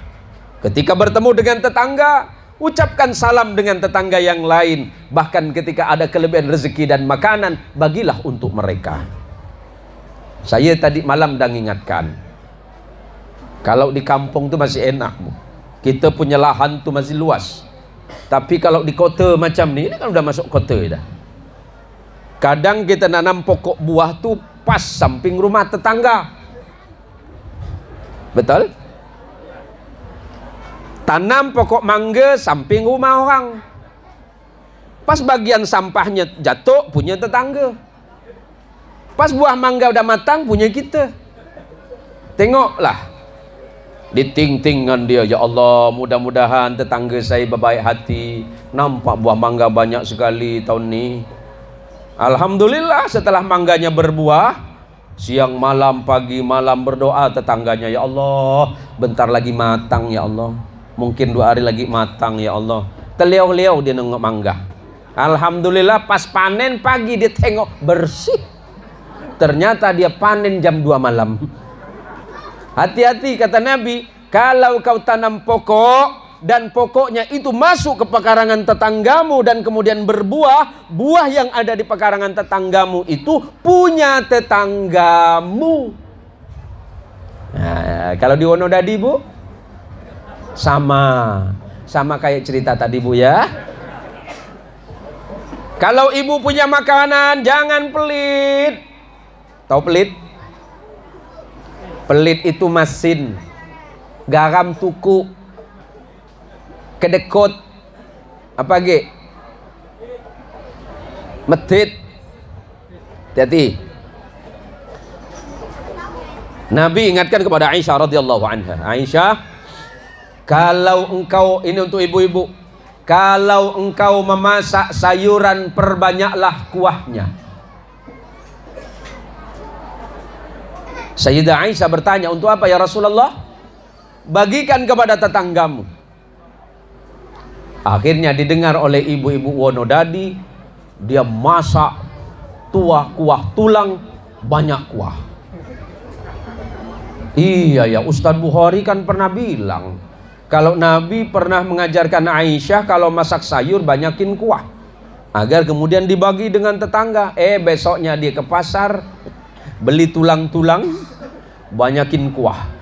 Ketika bertemu dengan tetangga, ucapkan salam dengan tetangga yang lain. Bahkan ketika ada kelebihan rezeki dan makanan, bagilah untuk mereka. Saya tadi malam dah ingatkan, kalau di kampung tuh masih enak, Bu. Kita punya lahan tuh masih luas. Tapi kalau di kota macam ini kan udah masuk kota dah. Kadang kita nanam pokok buah tuh pas samping rumah tetangga. Betul? Tanam pokok mangga samping rumah orang. Pas bagian sampahnya jatuh punya tetangga. Pas buah mangga udah matang punya kita. Tengoklah diting-tingan dia, ya Allah, mudah-mudahan tetangga saya berbaik hati, nampak buah mangga banyak sekali tahun ini. Alhamdulillah, setelah mangganya berbuah, siang malam pagi malam berdoa tetangganya, ya Allah, bentar lagi matang ya Allah, mungkin 2 hari lagi matang ya Allah. Teliau-liau dia nengok mangga. Alhamdulillah, pas panen pagi dia tengok bersih, ternyata dia panen jam 2 malam. Hati-hati, kata Nabi, kalau kau tanam pokok dan pokoknya itu masuk ke pekarangan tetanggamu dan kemudian berbuah, buah yang ada di pekarangan tetanggamu itu punya tetanggamu. Nah, kalau di Wonodadi, Bu, sama kayak cerita tadi, Bu, ya. Kalau ibu punya makanan, jangan pelit. Tahu pelit? Pelit itu masin, garam tuku, kedekut, apa ge? Medit. Hati-hati. Nabi ingatkan kepada Aisyah radhiyallahu anha. Aisyah, kalau engkau, ini untuk ibu-ibu, kalau engkau memasak sayuran, perbanyaklah kuahnya. Sayyidah Aisyah bertanya, untuk apa ya Rasulullah? Bagikan kepada tetanggamu. Akhirnya didengar oleh ibu-ibu Wonodadi, dia masak kuah tulang, banyak kuah. Iya ya, Ustadz Bukhari kan pernah bilang, kalau Nabi pernah mengajarkan Aisyah kalau masak sayur banyakin kuah, agar kemudian dibagi dengan tetangga. Besoknya dia ke pasar, beli tulang-tulang, banyakin kuah.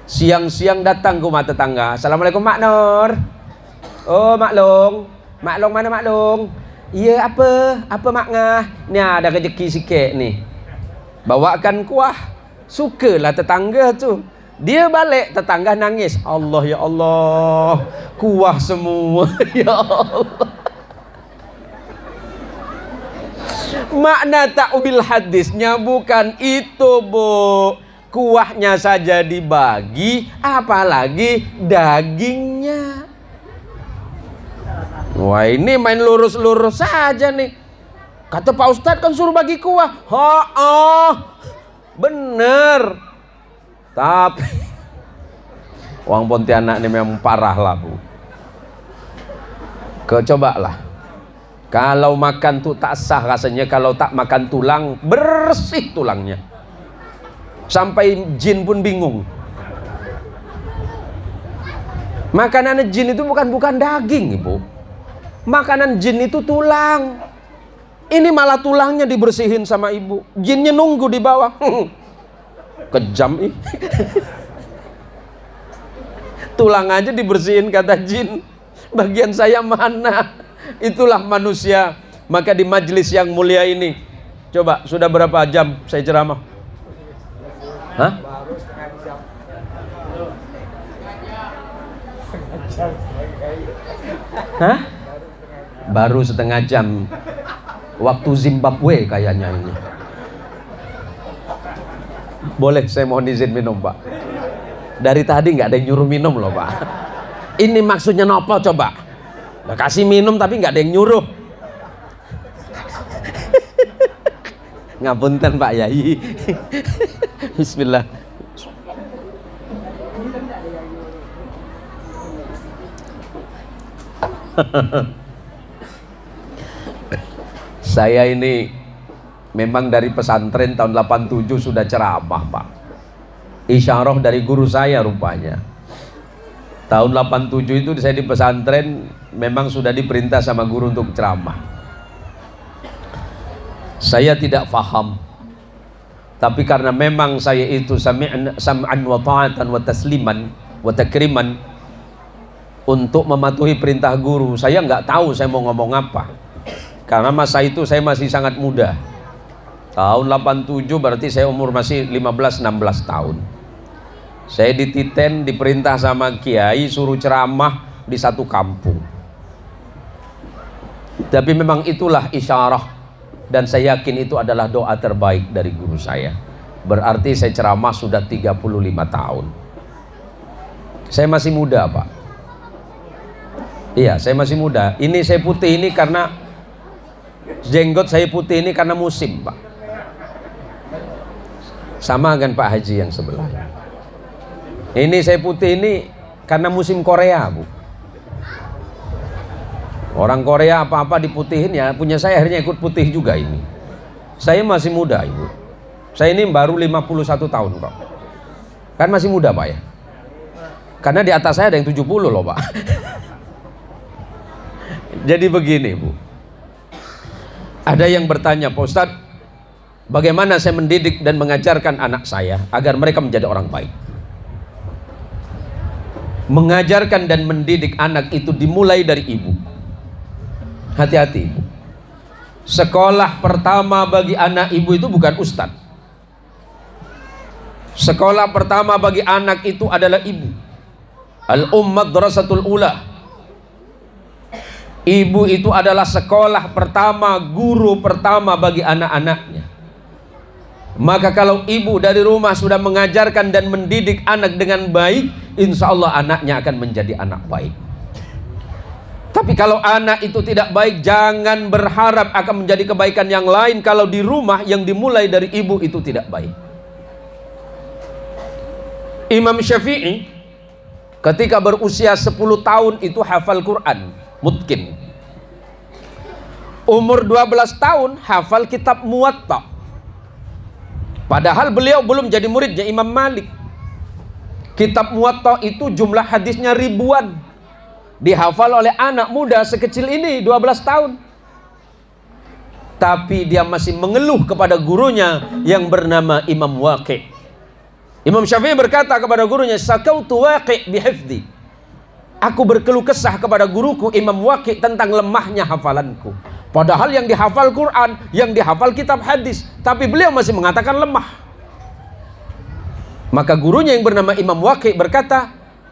Siang-siang datang ke rumah tetangga. Assalamualaikum Mak Nur. Oh Mak Long. Mak Long mana Mak Long? Iya apa Mak Ngah? Ni ada rezeki sikit nih. Bawakan kuah. Sukalah tetangga tu. Dia balik, tetangga nangis. Allah ya Allah, kuah semua. Ya Allah. Makna takwil hadisnya bukan itu, Bu. Kuahnya saja dibagi, apalagi dagingnya. Wah, ini main lurus-lurus saja nih. Kata Pak Ustadz kan suruh bagi kuah. Bener. Tapi orang Pontianak ini memang parah lah, Bu. Cobalah. Kalau makan tuh tak sah rasanya kalau tak makan tulang, bersih tulangnya. Sampai jin pun bingung. Makanan jin itu bukan daging, Ibu. Makanan jin itu tulang. Ini malah tulangnya dibersihin sama ibu. Jinnya nunggu di bawah. Kejam ih. Tulang aja dibersihin kata jin. Bagian saya mana? Itulah manusia. Maka di majelis yang mulia ini, coba sudah berapa jam saya ceramah? Hah? Hah? Baru setengah jam. Waktu Zimbabwe kayaknya ini. Boleh saya mohon izin minum, Pak? Dari tadi nggak ada yang nyuruh minum loh, Pak. Ini maksudnya nopo coba? Nah, kasih minum tapi nggak ada yang nyuruh. Ngapunten Pak Yai. Bismillah. Saya ini memang dari pesantren tahun 87 sudah ceramah, Pak. Isyarah dari guru saya rupanya. Tahun 87 itu saya di pesantren memang sudah diperintah sama guru untuk ceramah. Saya tidak paham. Tapi karena memang saya itu sam'an wa ta'atan wa tasliman wa takriman untuk mematuhi perintah guru, saya nggak tahu saya mau ngomong apa. Karena masa itu saya masih sangat muda. Tahun 87 berarti saya umur masih 15-16 tahun. Saya dititen, diperintah sama kiai suruh ceramah di satu kampung. Tapi memang itulah isyarah Dan saya yakin itu adalah doa terbaik dari guru saya. Berarti saya ceramah sudah 35 tahun. Saya masih muda, Pak. Iya, saya masih muda. Ini saya putih ini karena jenggot saya putih ini karena musim, Pak. Sama dengan Pak Haji yang sebelah. Ini saya putih ini karena musim Korea, Bu. Orang Korea apa-apa diputihin ya, punya saya akhirnya ikut putih juga ini. Saya masih muda, Ibu. Saya ini baru 51 tahun, Pak. Kan masih muda, Pak ya? Karena di atas saya ada yang 70 loh, Pak. Jadi begini, Bu. Ada yang bertanya, Pak Ustadz, bagaimana saya mendidik dan mengajarkan anak saya agar mereka menjadi orang baik? Mengajarkan dan mendidik anak itu dimulai dari ibu. Hati-hati, Ibu. Sekolah pertama bagi anak ibu itu bukan ustadz. Sekolah pertama bagi anak itu adalah ibu. Al-ummat darasatul ula. Ibu itu adalah sekolah pertama, guru pertama bagi anak-anaknya. Maka kalau ibu dari rumah sudah mengajarkan dan mendidik anak dengan baik, insya Allah anaknya akan menjadi anak baik. Tapi kalau anak itu tidak baik, jangan berharap akan menjadi kebaikan yang lain kalau di rumah yang dimulai dari ibu itu tidak baik. Imam Syafi'i ketika berusia 10 tahun itu hafal Quran, mutkin. Umur 12 tahun hafal kitab Muwatta. Padahal beliau belum jadi muridnya Imam Malik. Kitab Muwatta itu jumlah hadisnya ribuan. Dihafal oleh anak muda sekecil ini 12 tahun. Tapi dia masih mengeluh kepada gurunya yang bernama Imam Waqi'. Imam Syafi'i berkata kepada gurunya, "Sakautu Waqi' bihifdzi." Aku berkeluh kesah kepada guruku Imam Waqi' tentang lemahnya hafalanku. Padahal yang dihafal Quran, yang dihafal kitab hadis, tapi beliau masih mengatakan lemah. Maka gurunya yang bernama Imam Waqi' berkata,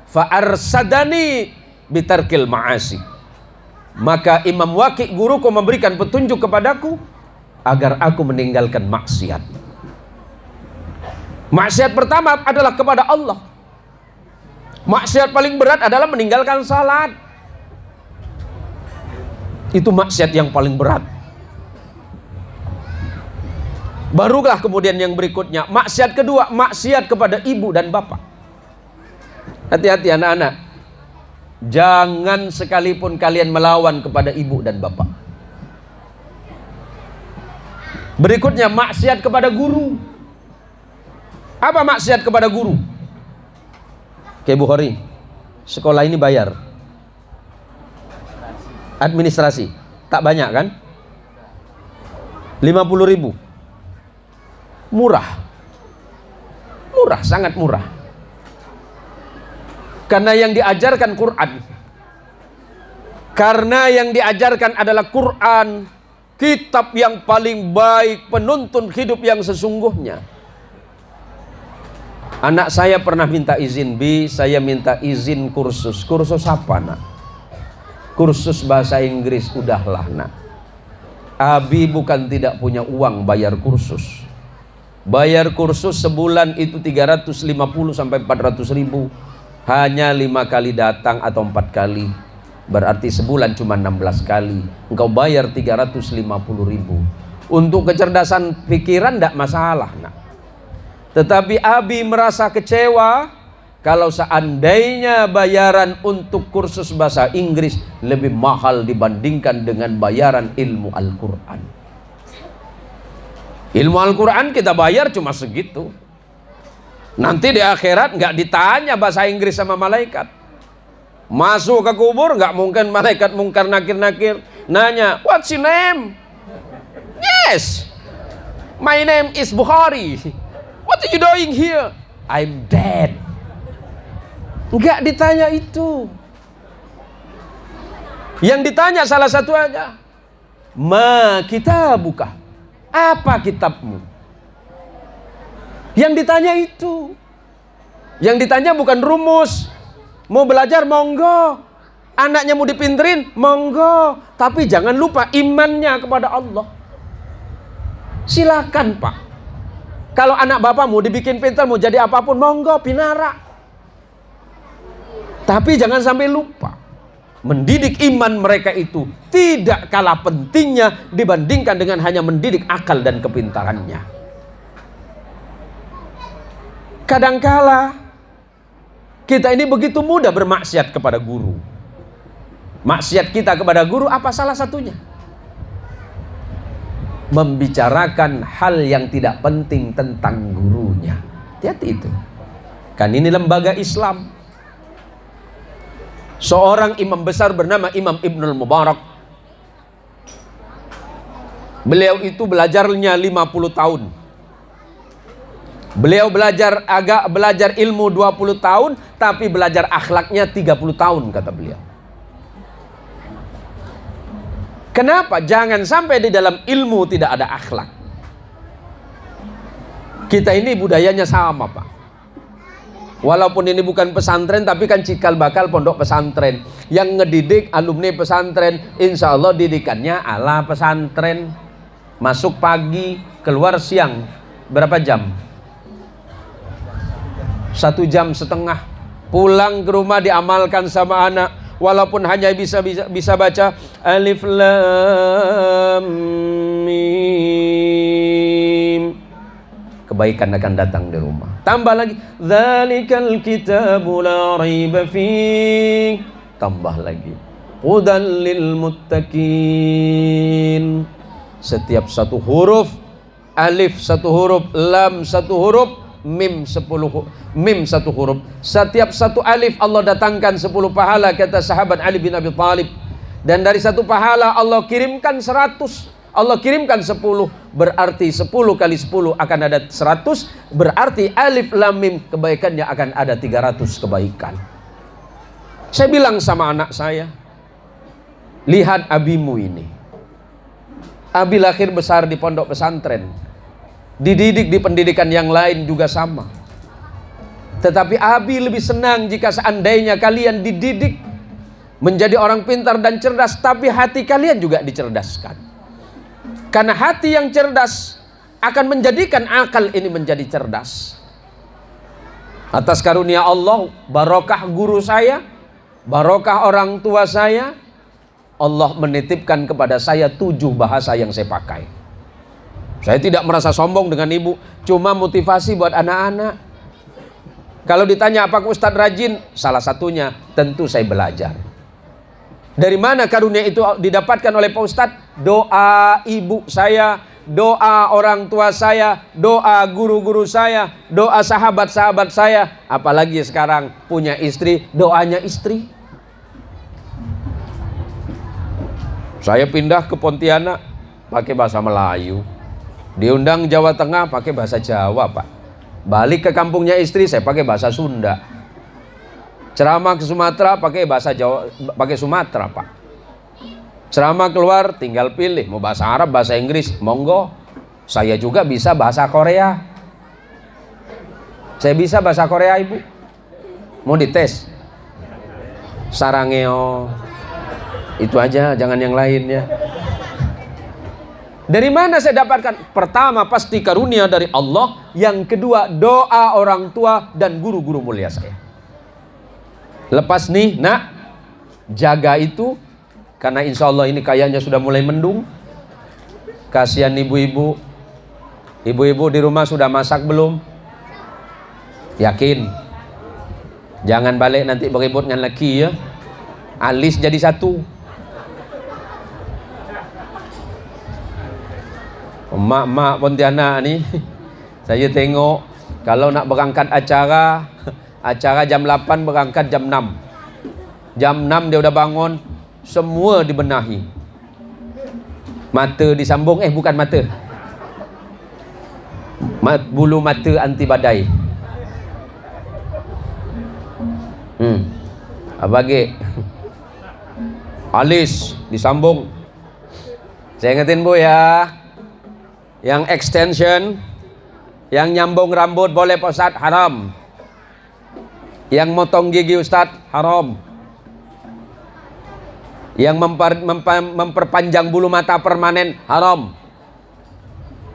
"Fa'arsadani bitarkil ma'asi." Maka Imam Waqi' guruku memberikan petunjuk kepadaku agar aku meninggalkan maksiat. Maksiat pertama adalah kepada Allah. Maksiat paling berat adalah meninggalkan salat. Itu maksiat yang paling berat. Barulah kemudian yang berikutnya, maksiat kedua, maksiat kepada ibu dan bapak. Hati-hati anak-anak. Jangan sekalipun kalian melawan kepada ibu dan bapak. Berikutnya, maksiat kepada guru. Apa maksiat kepada guru? Kayak Bukhari, sekolah ini bayar. Administrasi, tak banyak kan? 50.000. Murah. Murah, sangat murah. Karena yang diajarkan Quran. Karena yang diajarkan adalah Quran, kitab yang paling baik, penuntun hidup yang sesungguhnya. Anak saya pernah minta izin, "Bi, saya minta izin kursus." Kursus apa, Nak? Kursus bahasa Inggris. Udahlah, Nak. Abi bukan tidak punya uang bayar kursus. Bayar kursus sebulan itu 350 sampai 400 ribu. Hanya 5 kali datang atau 4 kali. Berarti sebulan cuma 16 kali. Engkau bayar 350 ribu. Untuk kecerdasan pikiran tidak masalah, Nak. Tetapi Abi merasa kecewa kalau seandainya bayaran untuk kursus bahasa Inggris lebih mahal dibandingkan dengan bayaran ilmu Al-Quran. Ilmu Al-Quran kita bayar cuma segitu. Nanti di akhirat nggak ditanya bahasa Inggris sama malaikat. Masuk ke kubur nggak mungkin malaikat mungkar nakir nanya, "What's your name?" "Yes, my name is Bukhari." "What are you doing here?" "I'm dead." Enggak ditanya itu. Yang ditanya salah satu aja, "Ma kitabuka?" Apa kitabmu? Yang ditanya itu. Yang ditanya bukan rumus. Mau belajar monggo. Anaknya mau dipinterin monggo. Tapi jangan lupa imannya kepada Allah. Silakan Pak. Kalau anak bapak mau dibikin pintar, mau jadi apapun, monggo pinara. Tapi jangan sampai lupa, mendidik iman mereka itu tidak kalah pentingnya dibandingkan dengan hanya mendidik akal dan kepintarannya. Kadangkala kita ini begitu mudah bermaksiat kepada guru. Maksiat kita kepada guru apa salah satunya? Membicarakan hal yang tidak penting tentang gurunya. Hati-hati itu. Kan ini lembaga Islam. Seorang imam besar bernama Imam Ibnul Mubarak. Beliau itu belajarnya 50 tahun. Beliau belajar ilmu 20 tahun, tapi belajar akhlaknya 30 tahun, kata beliau. Kenapa? Jangan sampai di dalam ilmu tidak ada akhlak. Kita ini budayanya sama Pak. Walaupun ini bukan pesantren, tapi kan cikal bakal pondok pesantren. Yang ngedidik alumni pesantren, insya Allah didikannya ala pesantren. Masuk pagi, keluar siang. Berapa jam? 1,5 jam. Pulang ke rumah diamalkan sama anak. Walaupun hanya bisa baca alif lam mim, kebaikan akan datang di rumah. Tambah lagi dzalikal kitabu la raiba fiih, tambah lagi hudan lil muttaqin. Setiap satu huruf, alif satu huruf, lam satu huruf, mim 10 mim satu huruf. Setiap satu alif Allah datangkan 10 pahala, kata sahabat Ali bin Abi Thalib. Dan dari satu pahala Allah kirimkan 100, Allah kirimkan 10, berarti 10 kali 10 akan ada 100, berarti alif lam mim kebaikannya akan ada 300 kebaikan. Saya bilang sama anak saya, lihat abimu ini. Abi lahir besar di pondok pesantren, dididik di pendidikan yang lain juga sama. Tetapi Abi lebih senang jika seandainya kalian dididik menjadi orang pintar dan cerdas, tapi hati kalian juga dicerdaskan. Karena hati yang cerdas akan menjadikan akal ini menjadi cerdas. Atas karunia Allah, barokah guru saya, barokah orang tua saya, Allah menitipkan kepada saya 7 bahasa yang saya pakai. Saya tidak merasa sombong dengan ibu, cuma motivasi buat anak-anak. Kalau ditanya apakah Ustadz rajin? Salah satunya tentu saya belajar. Dari mana karunia itu didapatkan oleh Pak Ustadz? Doa ibu saya, doa orang tua saya, doa guru-guru saya, doa sahabat-sahabat saya. Apalagi sekarang punya istri, doanya istri. Saya pindah ke Pontianak pakai bahasa Melayu. Diundang Jawa Tengah pakai bahasa Jawa Pak. Balik ke kampungnya istri saya pakai bahasa Sunda. Ceramah ke Sumatera pakai bahasa Jawa, pakai Sumatera Pak. Ceramah keluar tinggal pilih mau bahasa Arab, bahasa Inggris, monggo. Saya juga bisa bahasa Korea. Saya bisa bahasa Korea ibu. Mau dites? Sarangeo. Itu aja, jangan yang lain ya. Dari mana saya dapatkan? Pertama pasti karunia dari Allah. Yang kedua doa orang tua dan guru-guru mulia saya. Lepas nih nak, jaga itu. Karena insya Allah ini kayaknya sudah mulai mendung. Kasihan ibu-ibu. Ibu-ibu di rumah sudah masak belum? Yakin? Jangan balik nanti beribut dengan laki ya. Alis jadi satu. Emak-emak Pontianak nih, saya tengok kalau nak berangkat acara jam 8 berangkat jam 6. Jam 6 dia udah bangun, semua dibenahi. Mata disambung, bukan mata. Bulu mata anti badai. Bagi alis disambung. Saya ingetin Bu ya. Yang extension, yang nyambung rambut boleh Pak Ustadz, haram. Yang motong gigi Ustadz, haram. Yang memperpanjang bulu mata permanen, haram.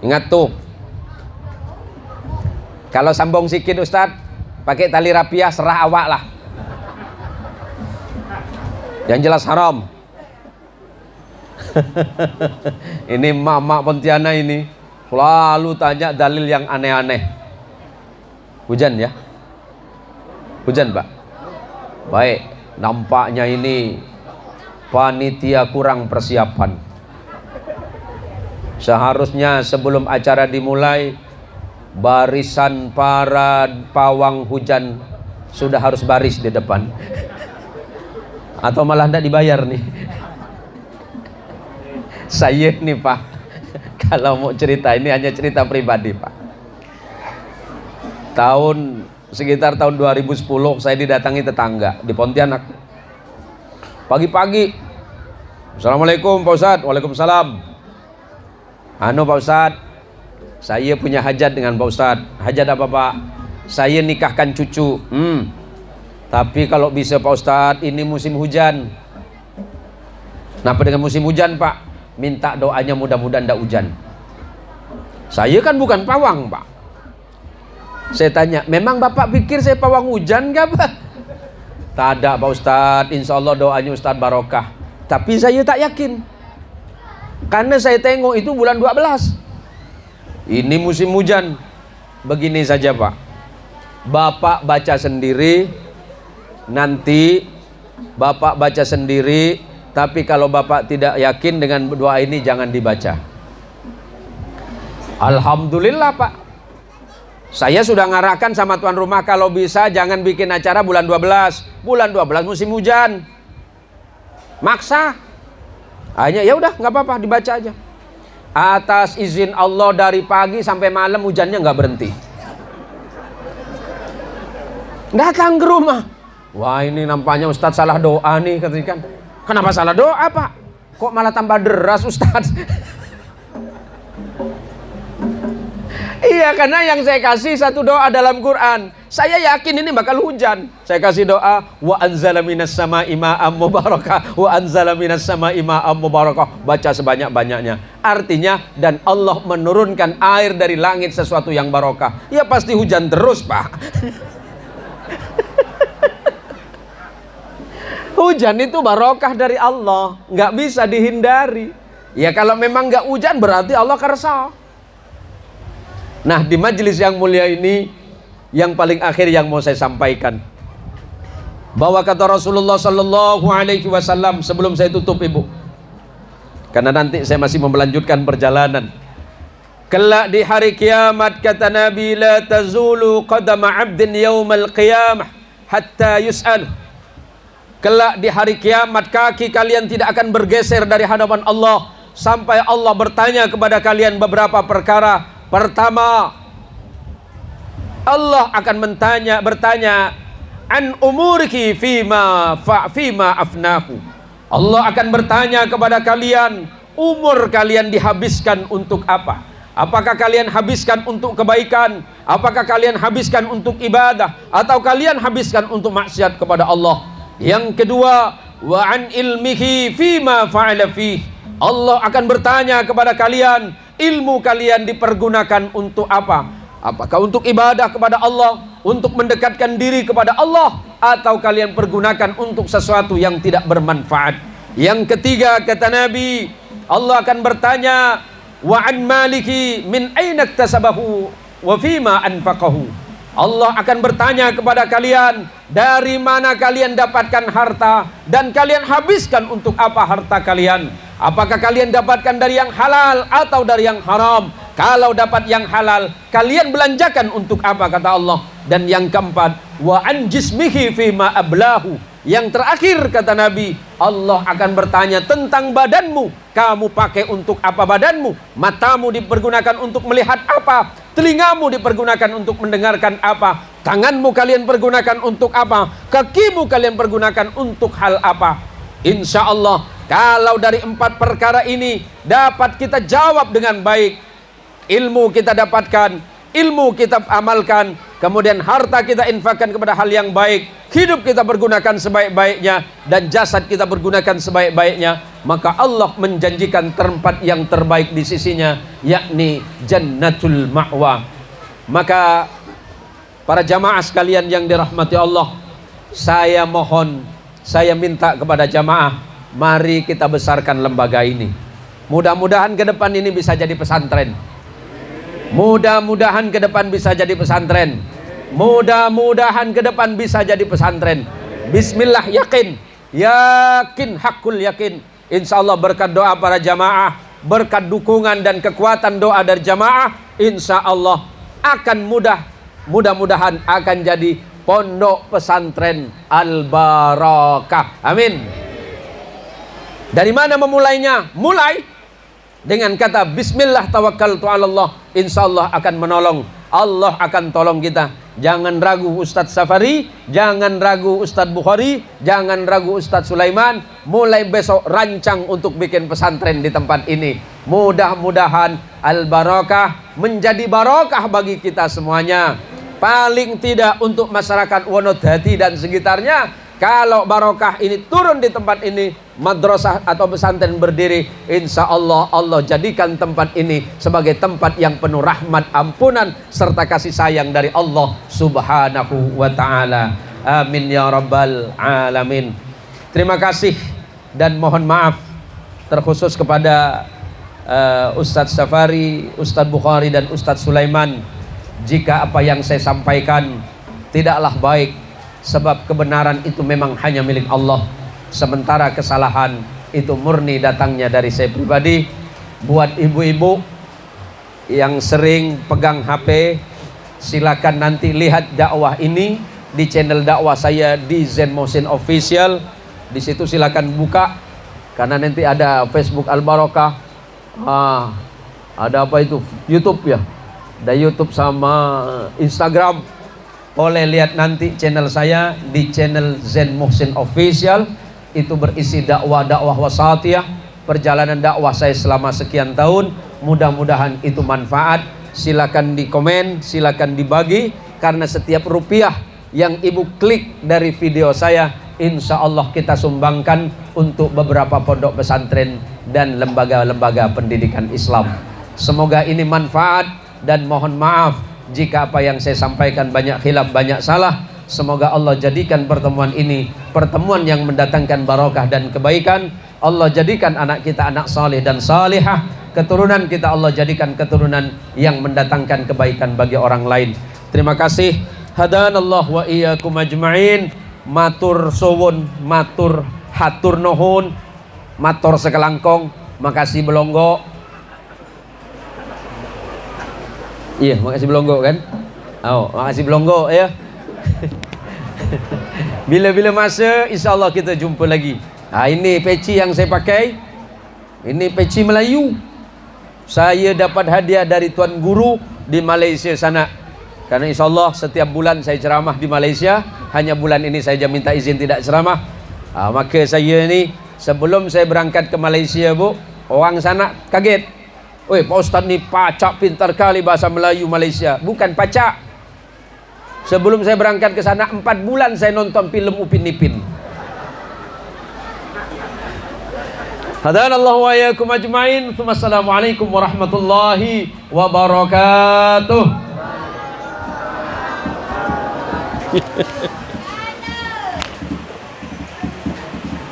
Ingat tuh, kalau sambung sikit Ustadz, pakai tali rapiah, serah awak lah. Yang jelas haram. Ini mak-mak Pontianak ini selalu tanya dalil yang aneh-aneh. Hujan ya? Hujan Pak? Baik, nampaknya ini panitia kurang persiapan. Seharusnya sebelum acara dimulai, barisan para pawang hujan sudah harus baris di depan. Atau malah tidak dibayar nih. Saya nih Pak, kalau mau cerita ini hanya cerita pribadi Pak. Sekitar tahun 2010 saya didatangi tetangga di Pontianak. Pagi-pagi, Assalamualaikum Pak Ustadz. Waalaikumsalam. Pak Ustadz, saya punya hajat dengan Pak Ustadz. Hajat apa Pak? Saya nikahkan cucu. Tapi kalau bisa Pak Ustadz, ini musim hujan. Kenapa dengan musim hujan Pak? Minta doanya mudah-mudahan tidak hujan. Saya kan bukan pawang Pak. Saya tanya, memang Bapak pikir saya pawang hujan gak Pak? Tak ada Pak Ustadz, insya Allah doanya Ustadz barokah. Tapi saya tak yakin, karena saya tengok itu bulan 12. Ini musim hujan. Begini saja Pak, Bapak baca sendiri. Nanti Bapak baca sendiri. Tapi kalau Bapak tidak yakin dengan doa ini, jangan dibaca. Alhamdulillah Pak, saya sudah ngarahkan sama tuan rumah, kalau bisa jangan bikin acara bulan 12. Bulan 12 musim hujan. Maksa. Hanya ya udah nggak apa-apa, dibaca aja. Atas izin Allah dari pagi sampai malam hujannya nggak berhenti. Datang ke rumah, wah ini nampaknya Ustadz salah doa nih, katakan. Kenapa salah doa Pak? Kok malah tambah deras Ustadz? Iya, karena yang saya kasih satu doa dalam Quran. Saya yakin ini bakal hujan. Saya kasih doa, wa anzala minas sama'i ma'am mubarakah, wa anzala minas sama'i ma'am mubarakah. Baca sebanyak-banyaknya. Artinya, dan Allah menurunkan air dari langit sesuatu yang barokah. Ya pasti hujan terus Pak. Hujan itu barokah dari Allah, nggak bisa dihindari. Ya kalau memang nggak hujan berarti Allah kersa. Nah, di majelis yang mulia ini, yang paling akhir yang mau saya sampaikan, bahwa kata Rasulullah Sallallahu Alaihi Wasallam, sebelum saya tutup Ibu, karena nanti saya masih mau melanjutkan perjalanan. Kelak di hari kiamat, kata Nabi, la tazulu qadama abdin yaumal qiyamah hatta yus'al. Kelak di hari kiamat, kaki kalian tidak akan bergeser dari hadapan Allah sampai Allah bertanya kepada kalian beberapa perkara. Pertama, Allah akan bertanya an umuriki fima afnahu. Allah akan bertanya kepada kalian, umur kalian dihabiskan untuk apa? Apakah kalian habiskan untuk kebaikan? Apakah kalian habiskan untuk ibadah? Atau kalian habiskan untuk maksiat kepada Allah? Yang kedua, wa an ilmihi fima fa'ala fih. Allah akan bertanya kepada kalian, ilmu kalian dipergunakan untuk apa? Apakah untuk ibadah kepada Allah, untuk mendekatkan diri kepada Allah, atau kalian pergunakan untuk sesuatu yang tidak bermanfaat? Yang ketiga, kata Nabi, Allah akan bertanya, wa an maliki min aina iktasabahu wa fima anfaqahu. Allah akan bertanya kepada kalian, dari mana kalian dapatkan harta dan kalian habiskan untuk apa harta kalian? Apakah kalian dapatkan dari yang halal atau dari yang haram? Kalau dapat yang halal, kalian belanjakan untuk apa, kata Allah? Dan yang keempat, wa an jismihi fima ablahu. Yang terakhir, kata Nabi, Allah akan bertanya tentang badanmu. Kamu pakai untuk apa badanmu? Matamu dipergunakan untuk melihat apa? Telingamu dipergunakan untuk mendengarkan apa? Tanganmu kalian pergunakan untuk apa? Kakimu kalian pergunakan untuk hal apa? Insya Allah, kalau dari 4 perkara ini dapat kita jawab dengan baik, ilmu kita dapatkan, ilmu kita amalkan, kemudian harta kita infakkan kepada hal yang baik, hidup kita bergunakan sebaik-baiknya, dan jasad kita bergunakan sebaik-baiknya, maka Allah menjanjikan tempat yang terbaik di sisinya, yakni jannatul ma'wa. Maka para jamaah sekalian yang dirahmati Allah, saya mohon, saya minta kepada jamaah, mari kita besarkan lembaga ini. Mudah-mudahan ke depan ini bisa jadi pesantren. Mudah-mudahan ke depan bisa jadi pesantren. Mudah-mudahan ke depan bisa jadi pesantren. Bismillah, yakin. Yakin, hakul yakin. Insya Allah berkat doa para jamaah, berkat dukungan dan kekuatan doa dari jamaah, insya Allah akan mudah-mudahan akan jadi pondok pesantren Al-Barakah. Amin. Dari mana memulainya? Mulai dengan kata Bismillah tawakkaltu 'ala Allah. Insya Allah akan menolong. Allah akan tolong kita. Jangan ragu Ustadz Safari, jangan ragu Ustadz Bukhari, jangan ragu Ustadz Sulaiman. Mulai besok rancang untuk bikin pesantren di tempat ini. Mudah-mudahan Al-Barakah menjadi barokah bagi kita semuanya. Paling tidak untuk masyarakat Wonodadi dan sekitarnya. Kalau barokah ini turun di tempat ini, madrasah atau pesantren berdiri, insya Allah Allah jadikan tempat ini sebagai tempat yang penuh rahmat, ampunan serta kasih sayang dari Allah Subhanahu wa ta'ala. Amin ya rabbal alamin. Terima kasih dan mohon maaf terkhusus kepada Ustadz Safari, Ustadz Bukhari dan Ustadz Sulaiman jika apa yang saya sampaikan tidaklah baik, sebab kebenaran itu memang hanya milik Allah, sementara kesalahan itu murni datangnya dari saya pribadi. Buat ibu-ibu yang sering pegang HP, silakan nanti lihat dakwah ini di channel dakwah saya di Zen Mohsin Official. Di situ silakan buka, karena nanti ada Facebook Al-Barakah, ada apa itu, YouTube ya, ada YouTube sama Instagram. Boleh lihat nanti channel saya di channel Zen Mohsin Official. Itu berisi dakwah-dakwah wasatiyah, perjalanan dakwah saya selama sekian tahun. Mudah-mudahan itu manfaat. Silakan di komen, silakan dibagi, karena setiap rupiah yang ibu klik dari video saya, insya Allah kita sumbangkan untuk beberapa pondok pesantren dan lembaga-lembaga pendidikan Islam. Semoga ini manfaat, dan mohon maaf jika apa yang saya sampaikan banyak khilaf, banyak salah. Semoga Allah jadikan pertemuan ini pertemuan yang mendatangkan barokah dan kebaikan. Allah jadikan anak kita anak saleh dan salihah, keturunan kita Allah jadikan keturunan yang mendatangkan kebaikan bagi orang lain. Terima kasih. Hadanallah wa iyyakum ajma'in. Matur suwun, matur hatur nuhun, matur sekelangkong. Makasih belonggo. Iya, makasih belonggo kan? Oh, makasih belonggo ya. Bila-bila masa insya-Allah kita jumpa lagi. Ini peci yang saya pakai. Ini peci Melayu. Saya dapat hadiah dari tuan guru di Malaysia sana. Karena insya-Allah setiap bulan saya ceramah di Malaysia. Hanya bulan ini saya minta izin tidak ceramah. Maka saya ini sebelum saya berangkat ke Malaysia, Bu, orang sana kaget. Woi, Pak Ustadz ni pacak pintar kali bahasa Melayu Malaysia. Bukan pacak. Sebelum saya berangkat ke sana 4 bulan saya nonton film Upin Ipin. Hadanallahu wa iyyakum ajmain. Wassalamualaikum warahmatullahi wabarakatuh.